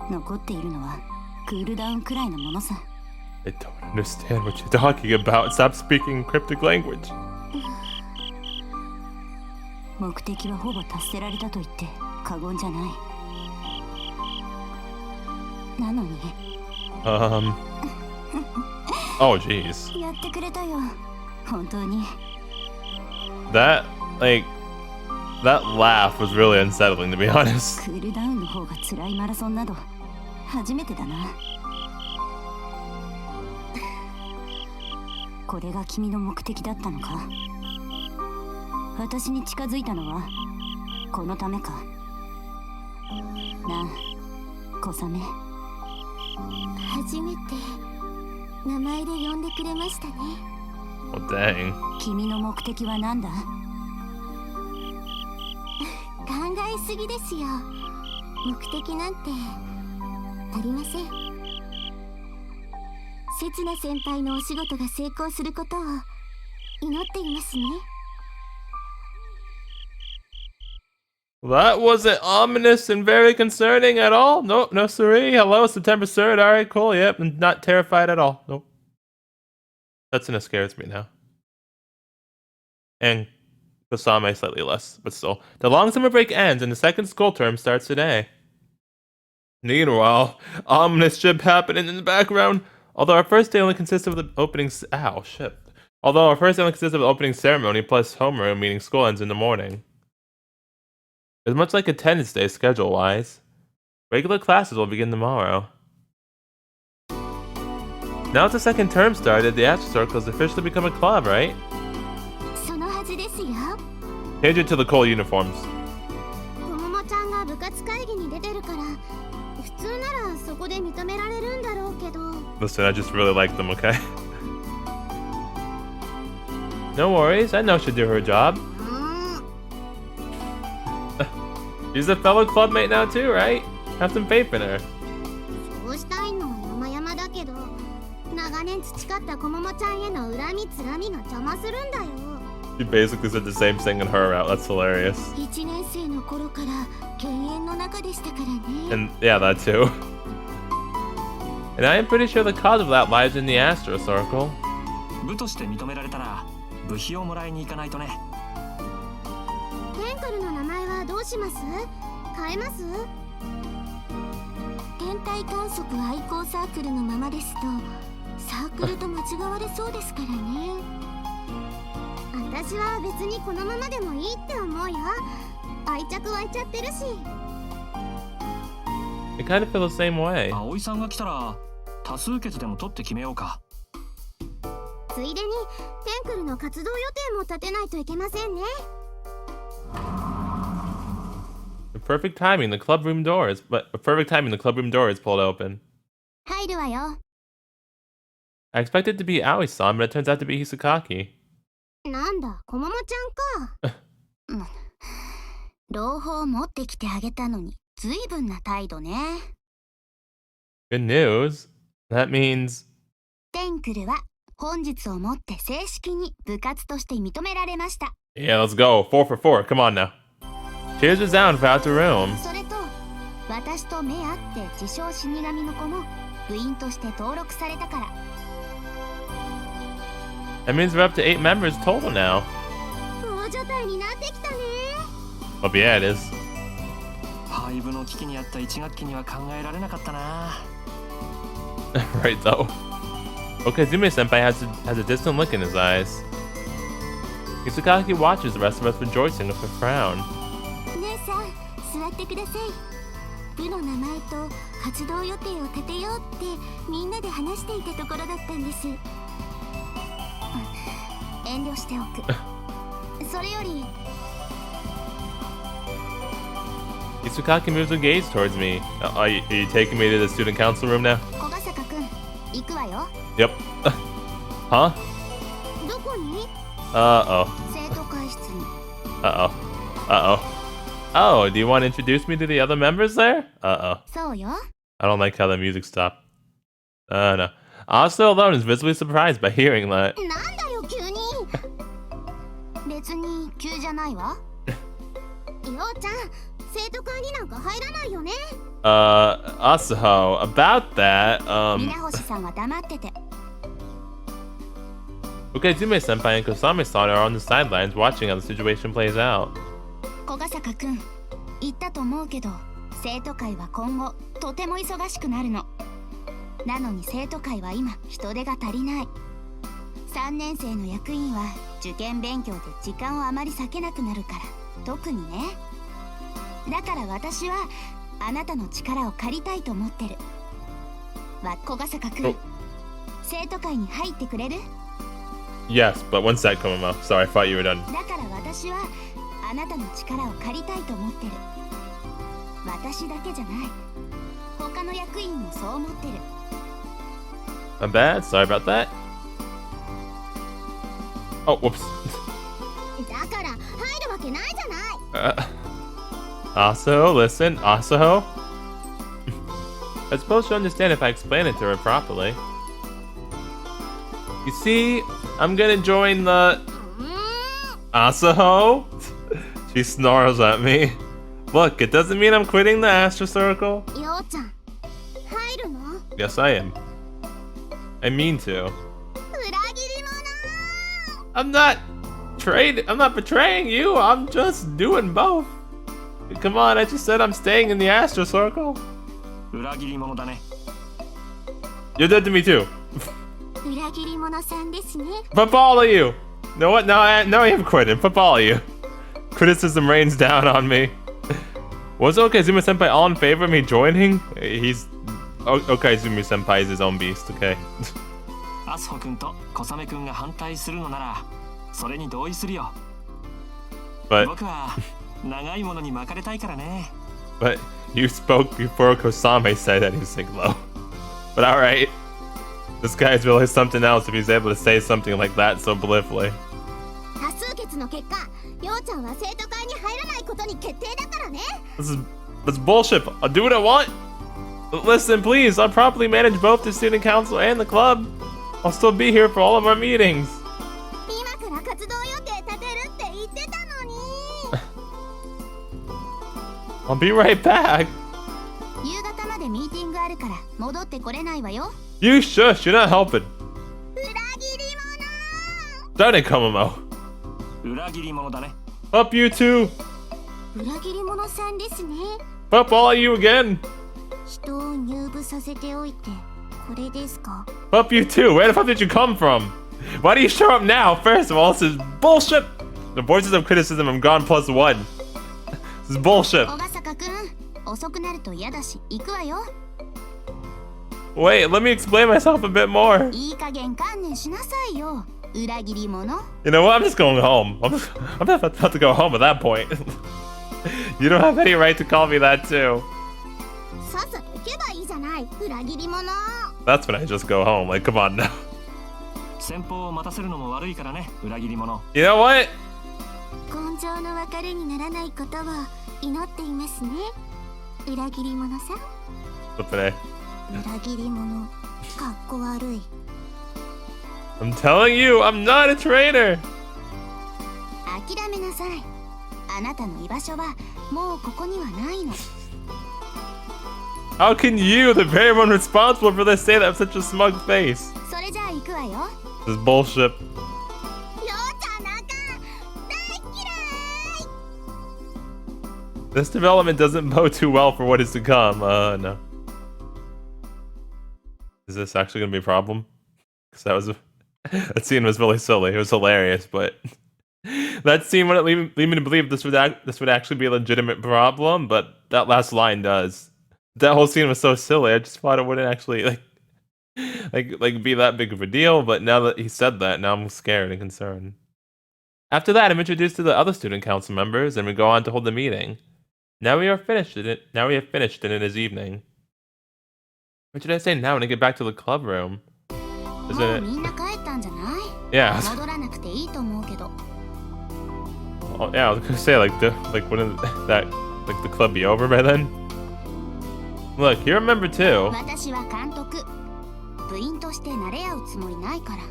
残っているのはクールダウンくらいのものさ。 I don't understand what you're talking about. Stop speaking cryptic language. 目的はほぼ達せられたと言って過言じゃない。なのに。Oh, jeez. やってくれたよ。本当に。That laugh was really unsettling, to be honest. クールダウンの方が辛いマラソンなど初めてだな。これが君の目的だったのか？私に近づいたのはこのためか。なあ、小雨。初めて名前で呼んでくれましたね。Well, dang. 君の目的は何だ？考えすぎですよ。目的なんてありません。刹那先輩のお仕事が成功することを祈っていますね。That wasn't ominous and very concerning at all. Nope, no siree. Hello, September 3rd. Alright, cool. Yep, I'm not terrified at all. Nope. Setsuna scares me now. And Kusame slightly less, but still. The long summer break ends and the second school term starts today. Meanwhile, ominous shit happening in the background. Although our first day only consists of the opening ceremony plus homeroom, meaning school ends in the morning. It's much like attendance day schedule-wise. Regular classes will begin tomorrow. Now that the second term started, the Astro Circle has officially become a club, right? Change it to the cool uniforms. Listen, I just really like them, okay? No worries, I know she'll do her job. She's a fellow clubmate now too, right? Have some faith in her. She basically said the same thing in her route. That's hilarious. And yeah, that too. And I am pretty sure the cause of that lies in the Astro Circle. 部として認められたら部費をもらいに行かないとね。テンクルの名前はどうします？変えます？天体観測愛好サークルのままですとサークルと間違われそうですからね。私は別にこのままでもいいって思うよ。愛着湧いちゃってるし。I kind of feel the same way. 葵さんが来たら多数決でも取って決めようか。ついでにテンクルの活動予定も立てないといけませんね。The perfect timing, the club room door is pulled open. 入るわよ。I expected it to be Aoi-san, but it turns out to be Hisakaki. なんだ、こももちゃんか。朗報持ってきてあげたのに、随分な態度ね。Good news. That means テンクルは本日をもって正式に部活として認められました。Yeah, let's go. 4 for 4. Come on now. Cheers resound throughout the room. それと、私と目合って自称死神の子も部員として登録されたから。That means we're up to 8 members total now. 大所帯になってきたね。Well, yeah, it is. 廃部の危機にあった1学期には考えられなかったな。Right though. Okazume-senpai has a distant look in his eyes. Hisakaki watches the rest of us rejoicing with a frown. 姉さん、座ってください。部の名前と活動予定を立てようってみんなで話していたところだったんです。遠慮しておく。それより Hisakaki moves her gaze towards me. Are you taking me to the student council room now? 小笠原くん、行くわよ。Yep. Huh? どこに？ Uh-oh. 生徒会室に。Uh-oh. Uh-oh. Oh, do you want to introduce me to the other members there? Uh-oh. そうよ。I don't like how the music stopped. No. Asa alone is visibly surprised by hearing that. なんだよ、急に。別に急じゃないわ。ようちゃん、生徒会になんか入らないよね。Asuho, about that, 皆星さんは黙ってて。Ukezume-senpai and Kosame-san are on the sidelines watching how the situation plays out. 小笠原くん、言ったと思うけど、生徒会は今後とても忙しくなるの。なのに生徒会は今人手が足りない。3年生の役員は受験勉強で時間をあまり割けなくなるから、特にね。だから私はあなたの力を借りたいと思ってる。小笠原くん、生徒会に入ってくれる？ Yes, but one sec, Komomo. Sorry, I thought you were done. だから私私はあなたの力を借りたいと思ってる。私だけじゃない。他の役員もそう思ってる。My bad. Sorry about that. Oh, whoops. だから入るわけないじゃない。Asaho, listen, Asaho. I suppose she'll understand if I explain it to her properly. You see, I'm gonna join the... Asaho? She snarls at me. Look, it doesn't mean I'm quitting the Astro Circle. ようちゃん、入るの？ Yes, I am. I mean to. 裏切り者。 I'm not betraying you. I'm just doing both. Come on, I just said I'm staying in the Astro Circle. 裏切り者だね。 You're dead to me too. 裏切り者さんですね。 Fuck all of you. You know what? Now I am quitting. Fuck all of you. Criticism rains down on me. Was Okaizumi Senpai all in favor of me joining? He's... Okaizumi Senpai is his own beast, okay? アスホ君と小雨君が反対するのならそれに同意するよ。 But 僕は長いものに巻かれたいからね。 But you spoke before Kosame said that he's low. But alright. This guy's really something else if he's able to say something like that so blithely. 多数決の結果、ようちゃんは生徒会に入らないことに決定だからね。That's bullshit. I'll do what I want. Listen, please. I'll properly manage both the student council and the club. I'll still be here for all of our meetings. 今から活動予定立てるって言ってたのに。I'll be right back. 夕方までミーティングあるから戻ってこれないわよ。You shush. You're not helping. 裏切り Darn it, Komomo. 裏切り者だね。 Up you two. 者。裏切り者さんですね。 Up all of you again. 人を入部させておいてこれですか？ Up you too. Where the fuck did you come from? Why do you show up now? First of all, this is bullshit. The voices of criticism have gone +1. This is bullshit. 小笠くん、遅くなると嫌だし行くわよ。 Wait, let me explain myself a bit more. いい加減観念しなさいよ。裏切り者。 You know what? I'm just going home. I'm not about to go home at that point. You don't have any right to call me that too. さっさと行けばいいじゃない。裏切り者。 That's when I just go home. Like, come on now. 先方を待たせるのも悪いからね。裏切り者。 You know what? 今生の別れにならないことを祈っていますね。裏切り者さん。 What's today? 裏切り者。かっこ悪い。 I'm telling you, I'm not a traitor. 諦めなさい。あなたの居場所はもうここにはないの。 How can you, the very one responsible for this, say that with such a smug face? それじゃあ行くわよ。 This is bullshit. ようちゃんなんか大嫌い。 This development doesn't bode too well for what is to come. No. Is this actually gonna be a problem? Because that scene was really silly. It was hilarious, but that scene wouldn't lead me to believe this would actually be a legitimate problem. But that last line does. That whole scene was so silly. I just thought it wouldn't actually like be that big of a deal. But now that he said that, now I'm scared and concerned. After that, I'm introduced to the other student council members, and we go on to hold the meeting. Now we have finished, and it is evening. What should I say now when I get back to the club room? もうみんな帰ったんじゃない？ Yeah. 戻らなくていいと思うけど。 Oh, yeah, I was gonna say wouldn't that the club be over by then? Look, you're a member too. 私は監督。部員として慣れ合うつもりないから。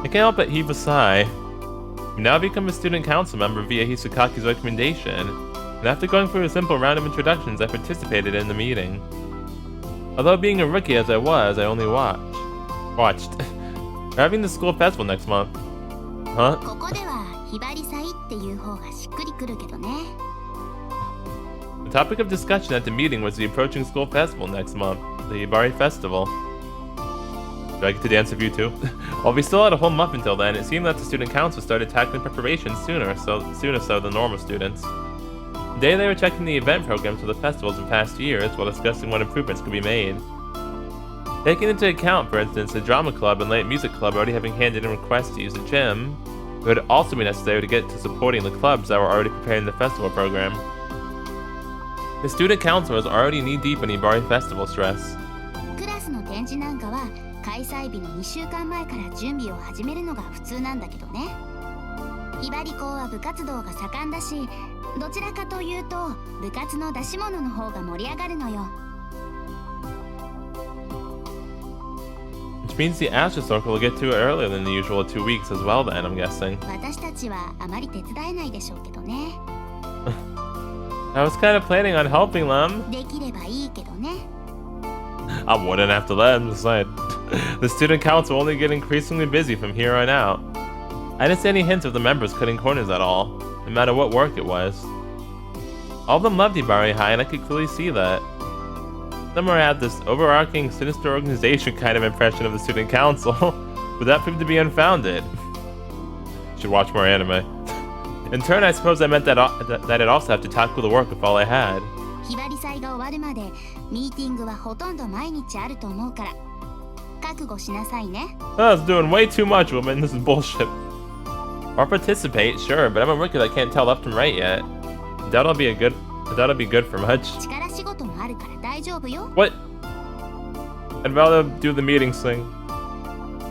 I can't help but heave a sigh. You now become a student council member via Hisakaki's recommendation, and after going through a simple round of introductions, I participated in the meeting. Although being a rookie as I was, I only watched. We're having the school festival next month. Huh? ここではひばり祭っていう方がしっくりくるけどね。 The topic of discussion at the meeting was the approaching school festival next month, the Hibari Festival. Do I get to dance with you too? While we still had a whole month until then, it seemed that the student council started tackling preparations sooner so than normal students. Today they were checking the event programs for the festivals in past years while discussing what improvements could be made. Taking into account, for instance, the drama club and light music club already having handed in requests to use the gym, it would also be necessary to get to supporting the clubs that were already preparing the festival program. The student council was already knee-deep in Hibari festival stress. クラスの展示なんかは開催日の2週間前から準備を始めるのが普通なんだけどね。ひばり校は部活動が盛んだし、どちらかというと部活の出し物の方が盛り上がるのよ。Which means the Astro Circle will get to it earlier than the usual 2 weeks as well then, I'm guessing. 私たちはあまり手伝えないでしょうけどね。I was kind of planning on helping them. できればいいけどね。I wouldn't have to let them decide. The student council will only get increasingly busy from here on out. I didn't see any hints of the members cutting corners at all, no matter what work it was. All of them loved Hibari High, and I could clearly see that. Some had this overarching, sinister organization kind of impression of the student council, but that proved to be unfounded. Should watch more anime. In turn, I suppose that meant that I'd also have to tackle the work with all I had. ひばり祭が終わるまでミーティングはほとんど毎日あると思うから覚悟しなさいね。I was doing way too much, woman. This is bullshit. Or participate, sure, but I'm a rookie that can't tell left from right yet. That'll be good for much. 力仕事もあるから大丈夫よ。 What? I'd rather do the meetings thing.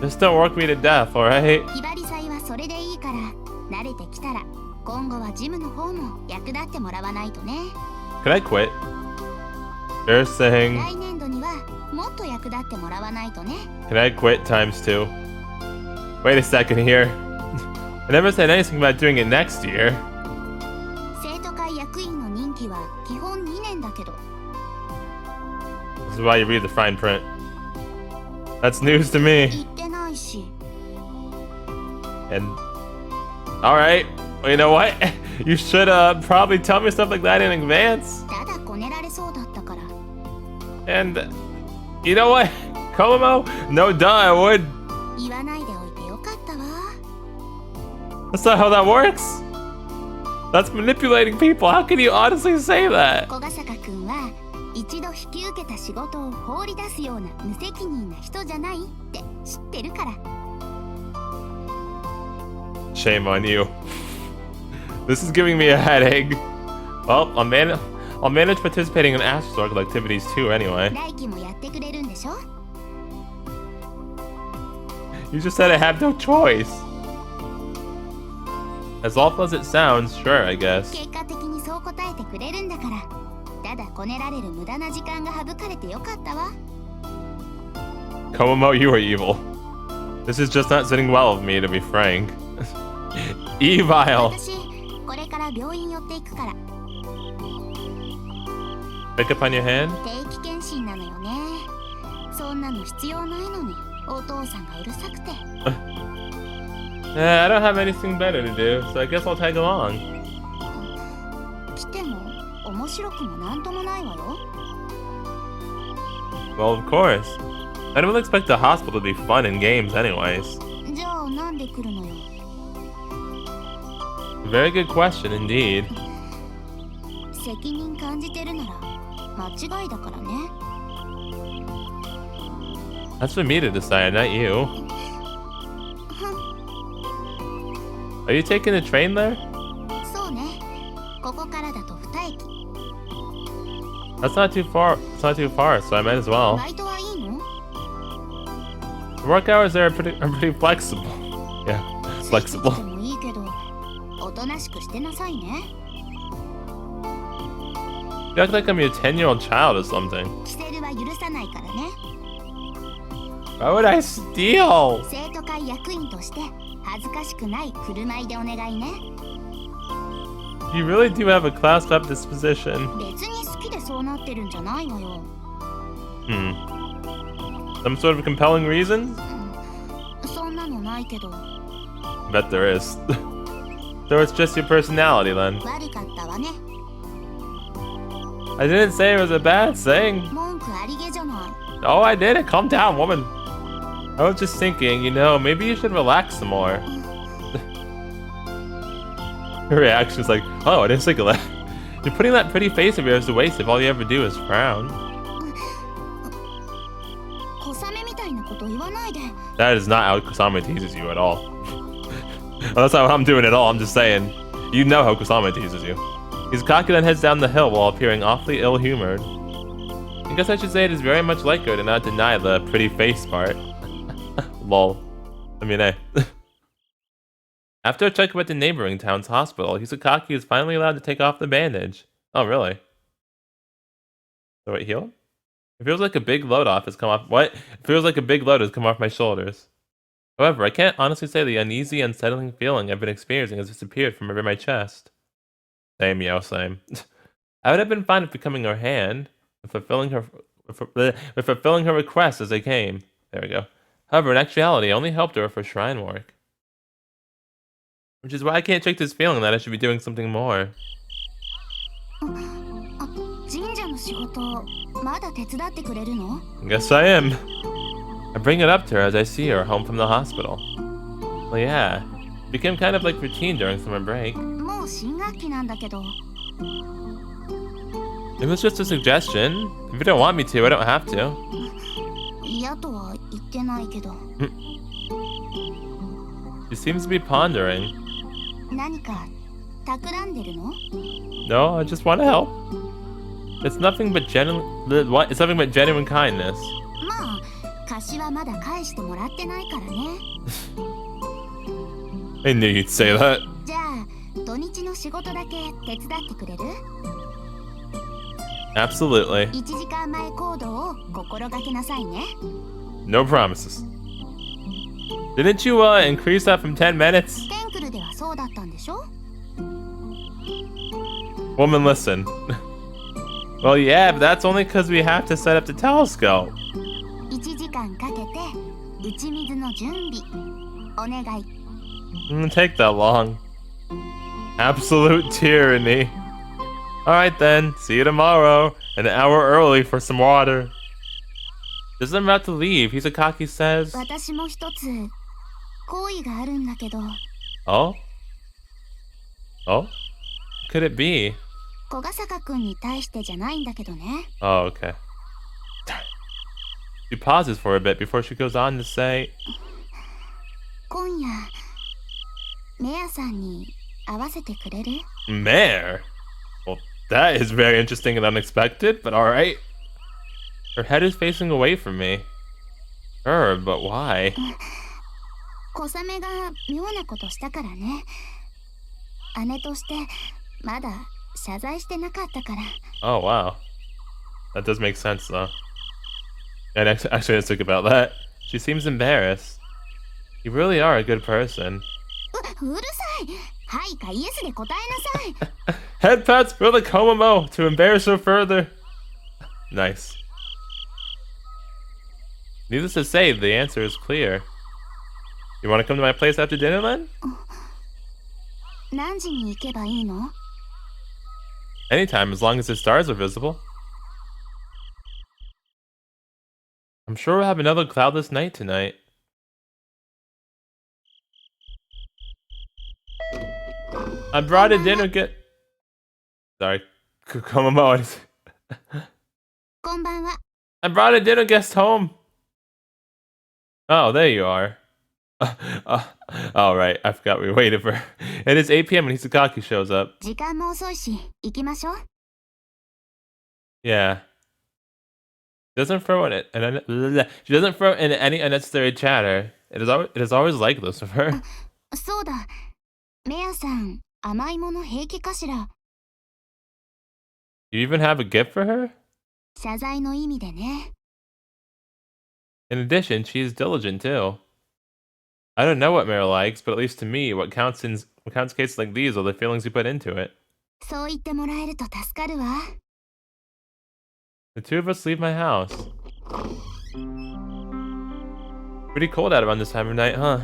Just don't work me to death, alright? ひばり祭はそれでいいから慣れてきたら今後はジムの方も役立ってもらわないとね。 Can I quit? They're saying... 来年度にはもっと役立ってもらわないとね。 Can I quit times 2? Wait a second here. I never said anything about doing it next year. 生徒会役員の任期は基本2年だけど。 This is why you read the fine print. That's news to me. 言ってないし。 And... Alright. Well, you know what? You should probably tell me stuff like that in advance. ただこねられそうだったから。 And... You know what? Komomo? No duh, I would. 言わないでおいてよかったわ。 That's not how that works. That's manipulating people. How can you honestly say that? 小ヶ坂くんは一度引き受けた仕事を放り出すような無責任な人じゃないって知ってるから。 Shame on you. This is giving me a headache. Well, I'll manage participating in Astro activities too anyway. 来期もやってくれるんでしょ？ You just said I have no choice. As awful as it sounds, sure, I guess. 結果的にそう答えてくれるんだから。ただこねられる無駄な時間が省かれてよかったわ。 Komomo, you are evil. This is just not sitting well with me, to be frank. Evil. 私これから病院寄っていくから。 Pick up on your hand? 定期検診なのよね。そんなの必要ないのにお父さんがうるさくて。I don't have anything better to do, so I guess I'll tag along. 来ても面白くもなんともないわよ。 Well, of course. I don't expect the hospital to be fun and games anyways. じゃあなんで来るのよ。 Very good question indeed. 責任感じてるなら間違いだからね。 That's for me to decide, not you. Are you taking the train there? そうね。ここからだと2駅。 That's not too far. It's not too far, so I might as well. バイトはいいの？ The work hours there are pretty flexible. Yeah, で flexible. もいいけど、おとなしくしてなさいね。 You act like I'm your 10-year-old child or something. キセルは許さないからね。 Why would I steal? 生徒会役員として恥ずかしくない振る舞いでお願いね。 You really do have a classed up disposition. 別に好きでそうなってるんじゃないわよ。Some sort of compelling reason? そんなのないけど。 Bet there is. So it's just your personality then. 悪かったわね。 I didn't say it was a bad thing. 文句ありげじゃない。 Oh, I did it. Calm down, woman. I was just thinking, you know, maybe you should relax some more. Her reaction is like, oh, I didn't think of that. You're putting that pretty face of yours to waste if all you ever do is frown. 小雨みたいなこと言わないで。 That is not how Kusama teases you at all. That's not what I'm doing at all, I'm just saying. You know how Kusama teases you. Hibarigasaki then heads down the hill while appearing awfully ill-humored. I guess I should say it is very much like her to not deny the pretty face part. Lol. I mean, hey. After a checkup at the neighboring town's hospital, Hibarigasaki is finally allowed to take off the bandage. Oh, really? So it healed? It feels like a big load has come off. What? It feels like a big load has come off my shoulders. However, I can't honestly say the uneasy, unsettling feeling I've been experiencing has disappeared from over my chest. Same, yo, same. I would have been fine with becoming her hand, with fulfilling her request as they came. There we go. However, in actuality, I only helped her for shrine work. Which is why I can't shake this feeling that I should be doing something more. Guess I am. I bring it up to her as I see her home from the hospital. Well, yeah. It became kind of like routine during summer break. It was just a suggestion. If you don't want me to, I don't have to. She seems to be pondering. No, I just want to help. It's nothing but genuine. What? It's nothing but genuine kindness. I knew you'd say that. Absolutely. No promises. Didn't you increase that from 10 minutes? Woman, listen. Well, yeah, but that's only because we have to set up the telescope. Doesn't take that long. Absolute tyranny. Alright then, see you tomorrow. An hour early for some water. Just I'm about to leave, Hibarigasaki says. Oh? Oh? Could it be? Oh, okay. She pauses for a bit before she goes on to say, Mare? Well, that is very interesting and unexpected, but alright. Her head is facing away from me. Sure, but why? Oh, wow. That does make sense, though. And actually, I didn't think about that. She seems embarrassed. You really are a good person. Head pats for the Komomo to embarrass her further. Nice. Needless to say, the answer is clear. You want to come to my place after dinner, then? Anytime, as long as the stars are visible. I'm sure we'll have another cloudless night tonight. I brought a dinner Sorry, Komomo. I brought a dinner guest home. Oh, there you are. All right, I forgot we waited for. It is 8 p.m. when Hibarigasaki shows up. Yeah. She doesn't throw in any unnecessary chatter. It is always like this with her. You even have a gift for her? In addition, she is diligent too. I don't know what Mare likes, but at least to me, what counts cases like these are the feelings you put into it. The two of us leave my house. Pretty cold out around this time of night, huh?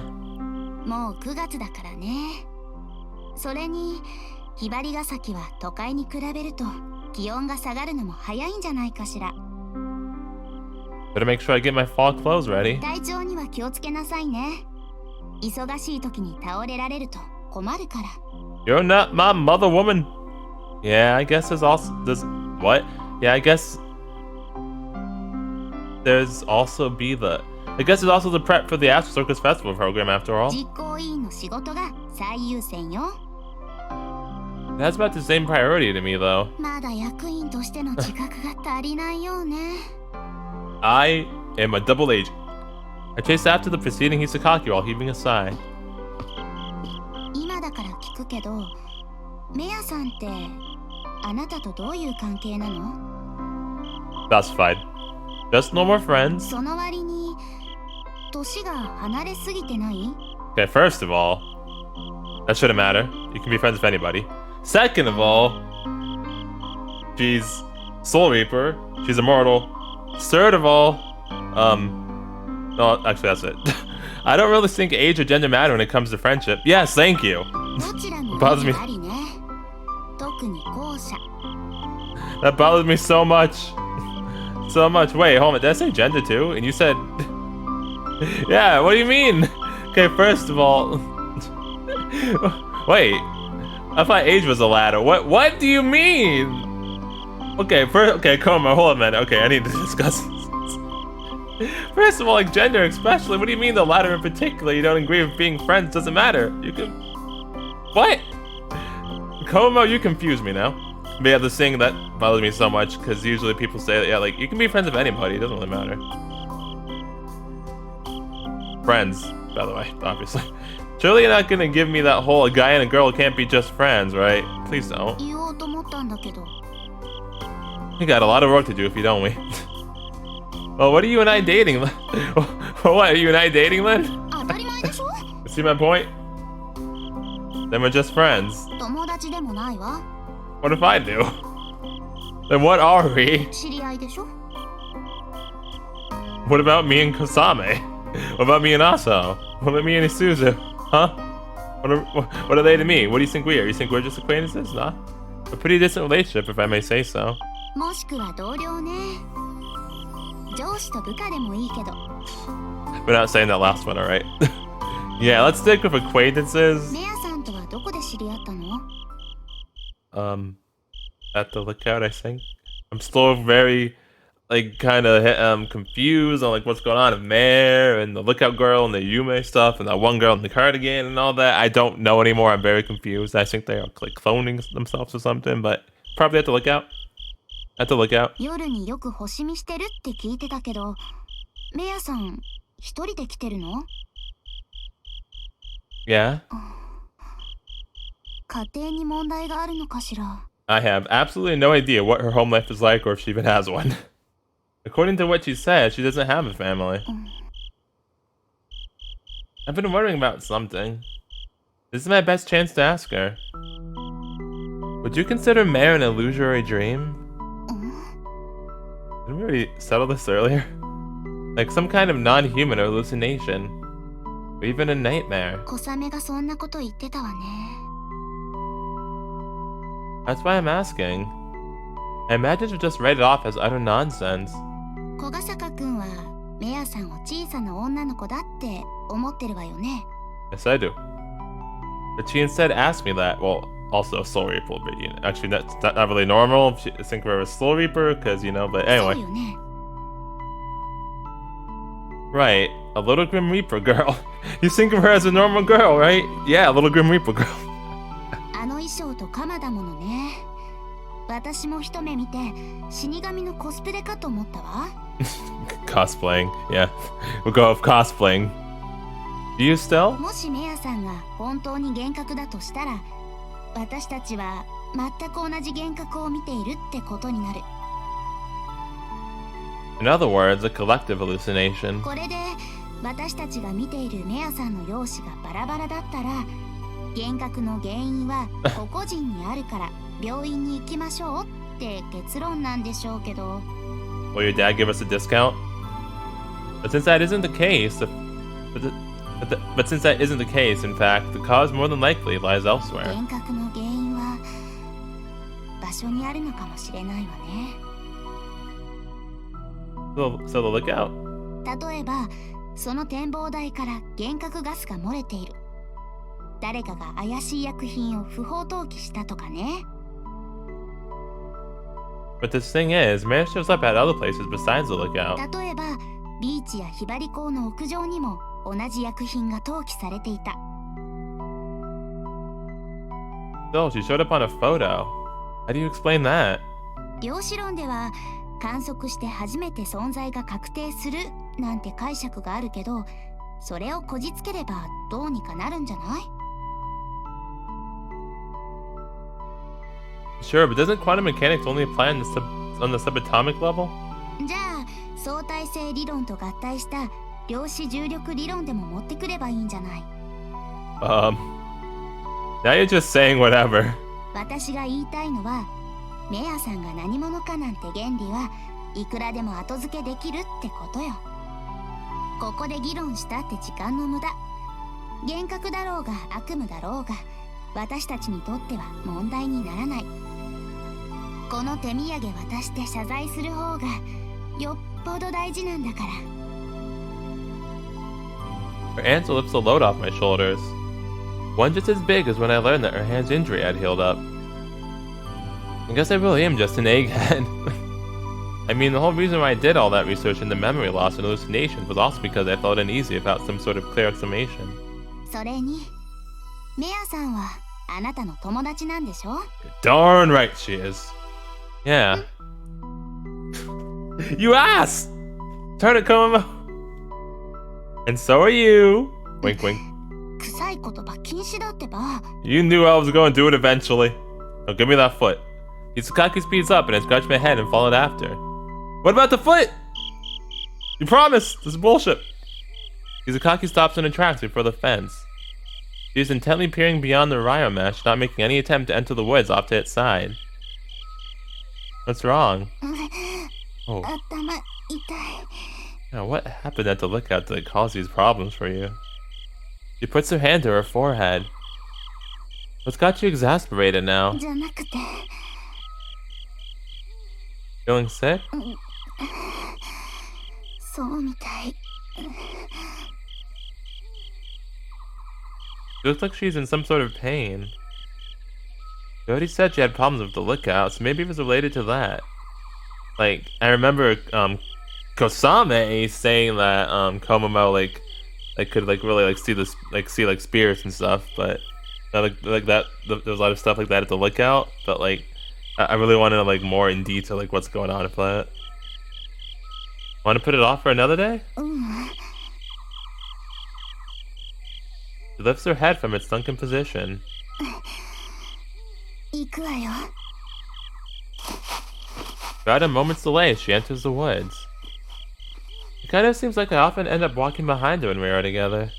Better make sure I get my fall clothes ready. You're not my mother, woman. Yeah, I guess there's also what? Yeah, I guess there's also the prep for the Astro Circus Festival program after all. 最優先よ。 That's about the same priority to me, though. まだ役員としての自覚が足りないようね。 I am a double agent. I chased after the preceding Hisakaki while heaving a sigh. 今だから聞くけど、メアさんってあなたとどういう関係なの？ Specified. Just no more friends. その割に年が離れすぎてない？ Okay, first of all, that shouldn't matter. You can be friends with anybody. Second of all, she's Soul Reaper. She's immortal. Third of all, no, actually that's it. I don't really think age or gender matter when it comes to friendship. Yes, thank you. どちらも bothers me. ありね。特に後者。 That bothers me so much. So much. Wait, hold on. Did I say gender too? And you said... Yeah, what do you mean? Okay, first of all... Wait. I thought age was a ladder. What do you mean? Okay, okay, Komomo, hold on a minute. Okay, I need to discuss this. First of all, like gender especially, what do you mean the ladder in particular? You don't agree with being friends, doesn't matter. You can... What? Komomo, you confuse me now. But yeah, this thing that bothers me so much, because usually people say that, yeah, like, you can be friends with anybody, it doesn't really matter. Friends, by the way, obviously. Surely you're not gonna give me that whole a guy and a girl can't be just friends, right? Please don't. 言おうと思ったんだけど。 We got a lot of work to do if you don't we? Well, what are you and I dating? What, are you and I dating then? 当たり前でしょ？ See my point? Then we're just friends. 友達でもないわ。 What if I do? Then what are we? 知り合いでしょ？ What about me and Kasame? What about me and Aso? What about me and Isuzu? Huh? What are they to me? What do you think we are? You think we're just acquaintances? Nah. A pretty distant relationship, if I may say so. もしくは同僚ね。上司と部下でもいいけど。 We're not saying that last one, alright? Yeah, let's stick with acquaintances. メアさんとはどこで知り合ったの？ At the lookout, I think. I'm still very, like, kind of confused on, like, what's going on with Mare and the lookout girl and the Yume stuff and that one girl in the cardigan and all that. I don't know anymore. I'm very confused. I think they are, like, cloning themselves or something, but probably at the lookout. At the lookout. 夜によく星見してるって聞いてたけど、メアさん一人で来てるの？ Yeah. 家庭に問題があるのかしら。 I have absolutely no idea what her home life is like or if she even has one. According to what she said, she doesn't have a family. I've been wondering about something. This is my best chance to ask her. Would you consider Mare an illusory dream? Didn't we already settle this earlier? Like some kind of non-human hallucination. Or even a nightmare. 小雨がそんなこと言ってたわね。 That's why I'm asking. I imagine you just write it off as utter nonsense. 小ヶ坂くんはメアさんを小さな女の子だって思ってるわよね。 Yes, I do. But she instead asked me that. Well, also a Soul Reaper, but you know, actually that's not really normal. I think we're a Soul Reaper, because, you know, but そう anyway. よね。 Right, a little Grim Reaper girl. You think of her as a normal girl, right? Yeah, a little Grim Reaper girl. あの衣装と鎌だものね。私も一目見て死神のコスプレかと思ったわ。Cosplaying, yeah. We'll go with cosplaying. Do you still? もしメアさんが本当に幻覚だとしたら、私たちは全く同じ幻覚を見ているってことになる。 In other words, a collective hallucination. これで私たちが見ているメアさんの容姿がバラバラだったら、幻覚の原因は個々人にあるから病院に行きましょうって結論なんでしょうけど。 Will your dad give us a discount? But since that isn't the case, but since that isn't the case, in fact, the cause more than likely lies elsewhere. 幻覚の原因は場所にあるのかもしれないわね。 So the lookout. 例えば、その展望台から幻覚ガスが漏れている。誰かが怪しい薬品を不法投棄したとかね。 But the thing is, Mare shows up at other places besides the lookout. 例えば、ビーチやヒバリ港の屋上にも同じ薬品が投棄されていた。Still, she showed up on a photo. How do you explain that? 量子論では観測して初めて存在が確定するなんて解釈があるけど、それをこじつければどうにかなるんじゃない？ Sure, but doesn't quantum mechanics only apply on the subatomic level? じゃあ相対性理論と合体した量子重力理論でも持ってくればいいんじゃない？ Now you're just saying whatever. 私が言いたいのは、メアさんが何者かなんて原理はいくらでも後付けできるってことよ。ここで議論したって時間の無駄。幻覚だろうが悪夢だろうが、私たちにとっては問題にならない。この手土産渡して謝罪する方がよっぽど大事なんだから。 Her aunt lifts a load off my shoulders. One just as big as when I learned that her hand's injury had healed up. I guess I really am just an egghead. I mean, the whole reason why I did all that research into memory loss and hallucinations was also because I felt uneasy about some sort of clear explanation. それに、メアさんはあなたの友達なんでしょ？ Darn right she is. Yeah. You ass! Turn it, Komomo! And so are you! Wink, wink. 臭い言葉禁止だってば。 You knew I was going to do it eventually. Now give me that foot. Izukaki speeds up and I scratch my head and followed after. What about the foot? You promised! This is bullshit. Izukaki stops in her tracks before the fence. She is intently peering beyond the ryo mesh, not making any attempt to enter the woods off to its side. What's wrong? Oh. 頭痛い。 Now, what happened at the lookout that caused these problems for you? She puts her hand to her forehead. What's got you exasperated now? じゃなくて。 Feeling sick? そうみたい。 She looks like she's in some sort of pain. You already said she had problems with the lookout, so maybe it was related to that. Like, I remember Kosame saying that Komomo like could like really like see spirits and stuff, but like that there was a lot of stuff like that at the lookout. But like I really want to know like more in detail like what's going on with that. Want to put it off for another day? うん。 She lifts her head from its sunken position. 行くわよ。 Without a moment's delay, she enters the woods. It kind of seems like I often end up walking behind her when we are together.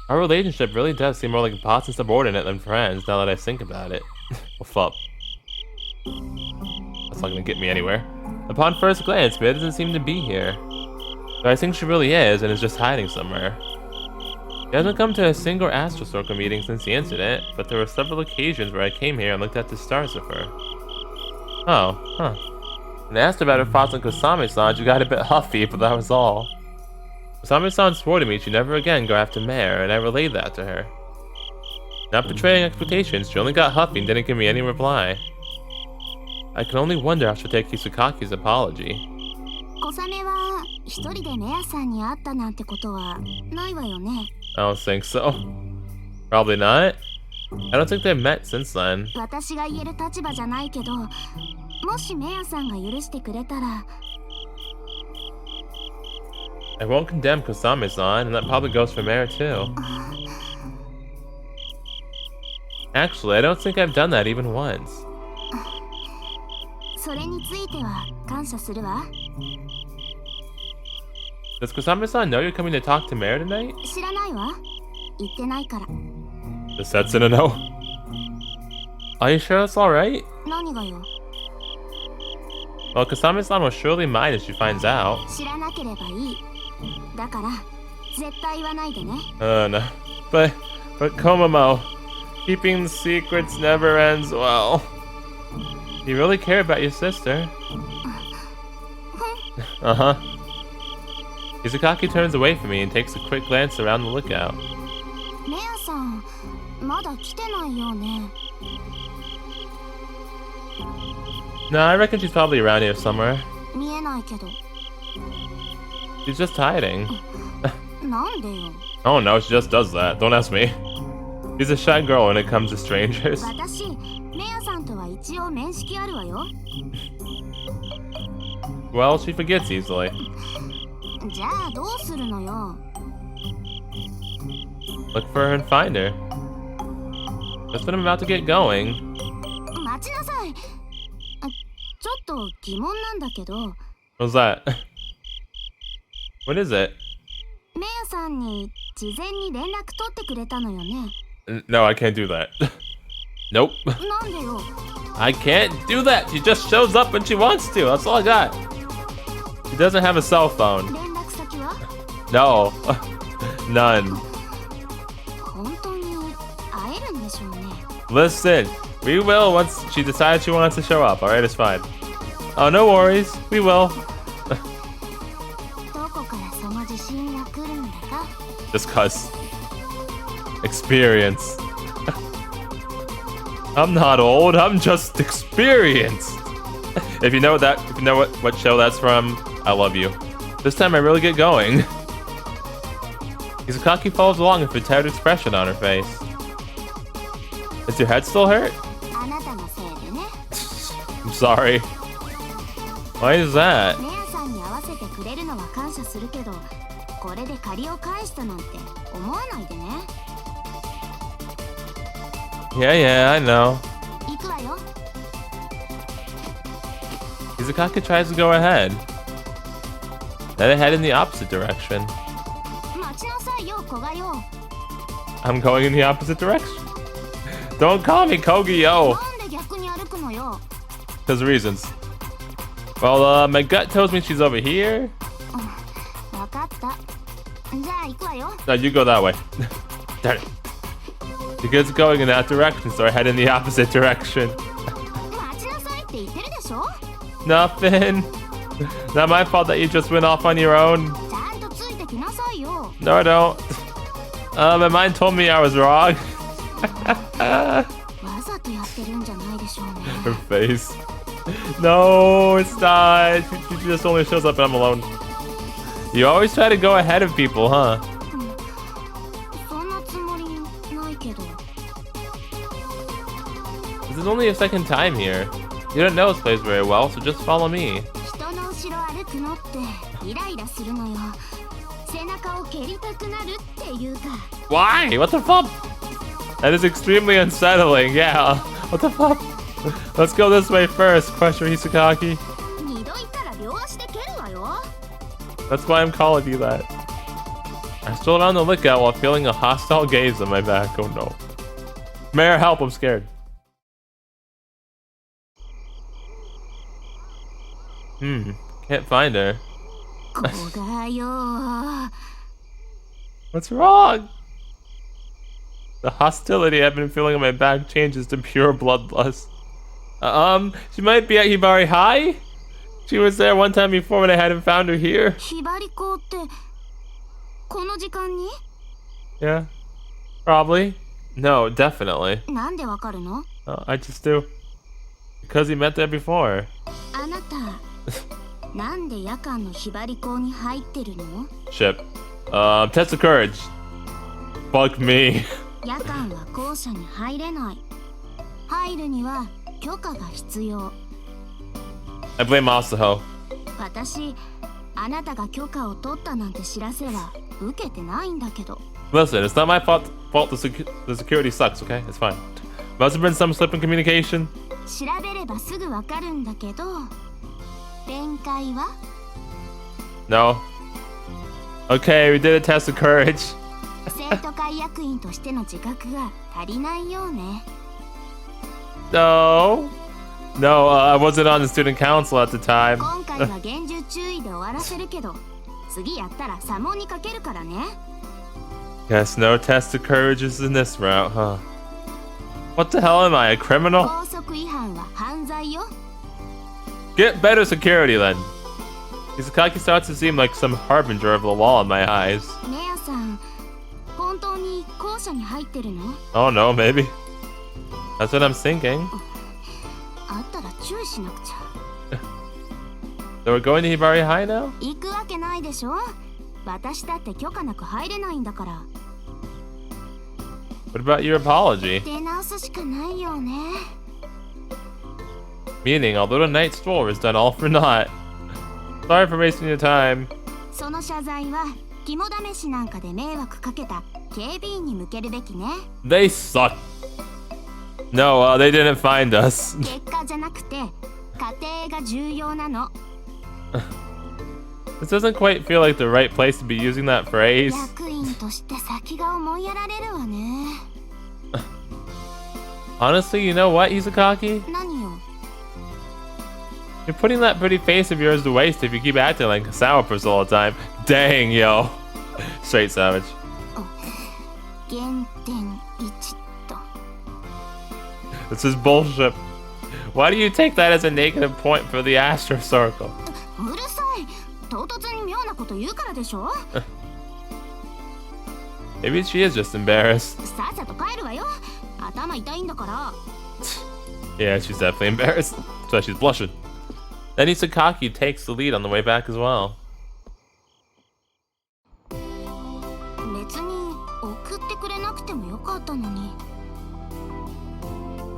Our relationship really does seem more like boss and subordinate than friends now that I think about it. Well, fuck. That's not gonna get me anywhere. Upon first glance, Mare doesn't seem to be here. But I think she really is and is just hiding somewhere. She hasn't come to a single Astral Circle meeting since the incident, but there were several occasions where I came here and looked at the stars with her. Oh, huh. When I asked about her thoughts on Kosame-san, she got a bit huffy, but that was all. Kosame-san swore to me she'd never again go after Mare, and I relayed that to her. Not betraying expectations, she only got huffy and didn't give me any reply. I can only wonder how she'll take Kisukaki's apology. 小雨は一人でメアさんに会ったなんてことはないわよね。 I don't think so. Probably not. I don't think they've met since then. 私が言える立場じゃないけど、もしメアさんが許してくれたら。 I won't condemn Kosame-san, and that probably goes for Mare too. Actually, I don't think I've done that even once. それについては感謝するわ。 Does Kosame-san know you're coming to talk to Mare tonight? 知らないわ。言ってないから。 Does Setsuna know? Are you sure it's alright? 何がよ。 Well, Kosame-san will surely mind if she finds out. 知らなければいい。だから絶対言わないでね。 No. But Komomo, keeping the secrets never ends well. You really care about your sister. Uh-huh. Izukaki turns away from me and takes a quick glance around the lookout. メアさん、まだ来てないよね。 No, I reckon she's probably around here somewhere. 見えないけど。 She's just hiding. なんでよ。 Oh no, she just does that. Don't ask me. She's a shy girl when it comes to strangers. 私メアさんとは一応面識あるわよ。 Well, she forgets easily. じゃあどうするのよ。 Look for her and find her. That's when I'm about to get going. 待ちなさい。ちょっと疑問なんだけど。 What was that? What is it? メアさんに事前に連絡取ってくれたのよね。 No, I can't do that. Nope. なんでよ。 I can't do that. She just shows up when she wants to. That's all I got. She doesn't have a cell phone. 連絡先は？ No. None. 本当に会えるんでしょうね。 Listen, we will once she decides she wants to show up. Alright, it's fine. Oh, no worries. We will. どこからその自信が来るんだか。 Just cuz. Experience. I'm not old, I'm just experienced. If you know what show that's from, I love you. This time I really get going. Izukaki follows along with a tired expression on her face. Does your head still hurt? あなたのせいでね。 I'm sorry. Why is that? メアさんに合わせてくれるのは感謝するけど、これで借りを返したなんて思わないでね。 Yeah, I know. 行くわよ。 Izukaki tries to go ahead. Then I head in the opposite direction. 待ちなさいよ、子がよ。 I'm going in the opposite direction. Don't call me Kogi-yo. なんで逆に歩くのよ。 Because reasons. Well, my gut tells me she's over here. わかった。じゃあ行くわよ。 No, you go that way. Darn it. Because going in that direction, so I head in the opposite direction. 待ちなさいって言ってるでしょ。 Nothing. Not my fault that you just went off on your own. ちゃんとついてきなさいよ。 No, I don't. My mind told me I was wrong. わざとやってるんじゃないでしょうね。 Her face. No, it's not. She just only shows up and I'm alone. You always try to go ahead of people, huh? そんなつもりないけど。 This is only a second time here. You don't know this place very well, so just follow me. 人の後ろ歩くのってイライラするのよ。背中を蹴りたくなるっていうか。 Why? What the fuck? That is extremely unsettling, yeah. What the fuck? Let's go this way first, Crusher Hisukaki. 二度言ったら両足で蹴るわよ。 That's why I'm calling you that. I strolled on the lookout while feeling a hostile gaze on my back. Oh no. Mayor, help, I'm scared. Can't find her. 子がよ。 What's wrong? The hostility I've been feeling on my back changes to pure bloodlust. She might be at Hibari High? She was there one time before when I hadn't found her here. ひばり校ってこの時間に？ Yeah, probably. No, definitely. なんでわかるの？ I just do. Because he met there before. あなた、なんで夜間のひばり校に入ってるの？ Ship. Test of courage. Fuck me. 夜間は校舎に入れない。入るには許可が必要。 I blame Asaho. 私、あなたが許可を取ったなんて知らせは受けてないんだけど。 Listen, it's not my fault. The security sucks, okay? It's fine. Must have been some slip in communication. 調べればすぐわかるんだけど、弁解は？ No. Okay, we did a test of courage. 生徒会役員としての自覚が足りないようね。No. No, I wasn't on the student council at the time. 今回は厳重注意で終わらせるけど、次やったら査問にかけるからね。 Guess no test of courage is in this route, huh? What the hell am I, a criminal? 校則違反は犯罪よ。 Get better security then. Izukaki starts to seem like some harbinger of the law in my eyes. メアさん、本当に校舎に入ってるの？ Oh no, maybe. That's what I'm thinking. あったら注意しなくちゃ。 So we're going to Hibari High now? 行くわけないでしょ。私だって許可なく入れないんだから。What about your apology? 出直すしかないよね。 Meaning, although the night's tour is done all for naught. Sorry for wasting your time. その謝罪は肝試しなんかで迷惑かけた警備員に向けるべきね。 They suck. No, they didn't find us. 結果じゃなくて過程が重要なの。 This doesn't quite feel like the right place to be using that phrase. 役員として先が思いやられるわね。 Honestly, you know what, Izakaki? 何よ。 You're putting that pretty face of yours to waste if you keep acting like a sourpuss all the time. Dang, yo. Straight savage. 原点1と。 This is bullshit. Why do you take that as a negative point for the Astro Circle? うるさい。唐突に妙なこと言うからでしょ。 Maybe she is just embarrassed. さっさと帰るわよ。頭痛いんだから。 Yeah, she's definitely embarrassed. That's why she's blushing. Then Isakaki takes the lead on the way back as well. 別に送ってくれなくてもよかったのに。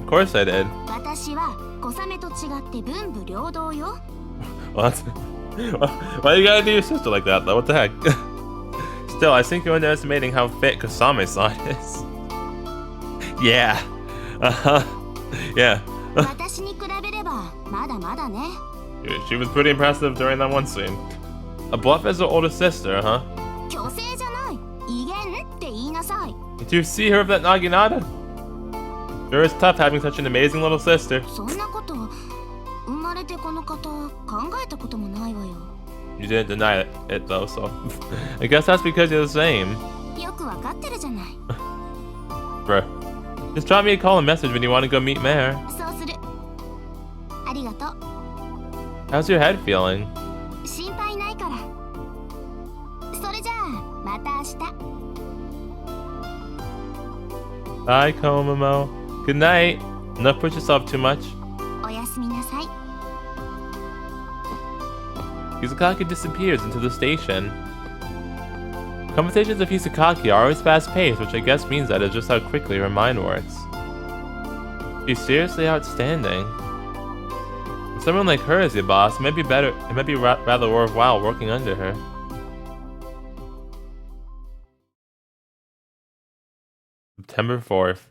Of course I did. 私は小雨と違って文武両道よ。 What? Why you gotta do your sister like that though? What the heck? Still, I think you're underestimating how fit Kasame-san is. Yeah. Yeah. 私に比べればまだまだね。 She was pretty impressive during that one scene. A bluff as her older sister, huh? 虚勢じゃない。威厳って言いなさい。 Did you see her of that Naginata? Sure is tough having such an amazing little sister. そんなこと生まれてこの方考えたこともないわよ。 You didn't deny it though, so I guess that's because you're the same. よくわかってるじゃない。 Bruh. Just drop me a call and message when you want to go meet Mare. そうする。ありがとう。 How's your head feeling? 心配ないから。それじゃあまた明日。 Bye, Komomo. Good night. Not push yourself too much. おやすみなさい。 Hisakaki disappears into the station. Conversations of Hisakaki are always fast-paced, which I guess means that is just how quickly her mind works. She's seriously outstanding. If someone like her is your boss, it might be rather worthwhile working under her. September 4th.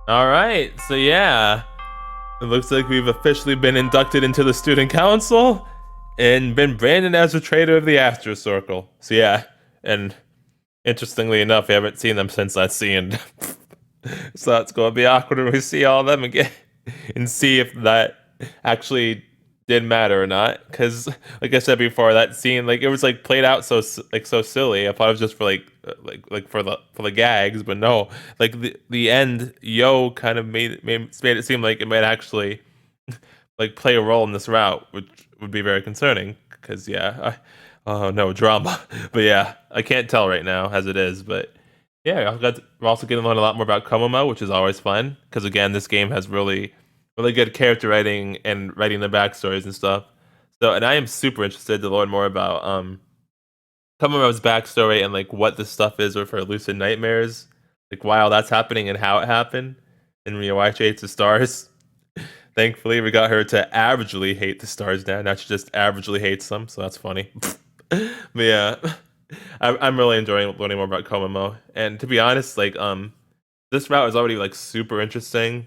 Alright, so yeah. It looks like we've officially been inducted into the student council and been branded as a traitor of the Astro Circle. So yeah, and interestingly enough, we haven't seen them since that scene. So it's going to be awkward when we see all of them again and see if that actually did matter or not. Because, like I said before, that scene, like, it was like played out so silly. I thought it was just for for the gags, but no, like the end, Yo kind of made it seem like it might actually like play a role in this route, which would be very concerning. Because oh no, drama. But yeah, I can't tell right now as it is, but. Yeah, we're also getting to learn a lot more about Komomo, which is always fun. Because again, this game has really good character writing and writing the backstories and stuff. So, and I am super interested to learn more about Komomo's backstory and like what this stuff is with her lucid nightmares, like while that's happening and how it happened, and why she hates the stars. Thankfully, we got her to averagely hate the stars now she just averagely hates them, so that's funny. But yeah. I'm really enjoying learning more about Komomo, and to be honest, like this route is already like super interesting,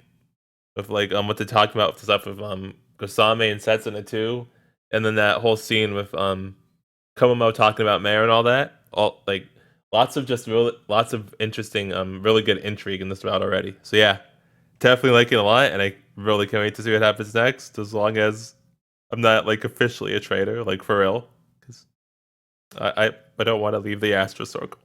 with like what they're talking about with stuff with Gosame and Setsuna too, and then that whole scene with Komomo talking about Mare and all that, like lots of interesting really good intrigue in this route already. So yeah, definitely liking it a lot, and I really can't wait to see what happens next. As long as I'm not like officially a traitor, like for real. I don't want to leave the Astro Circle.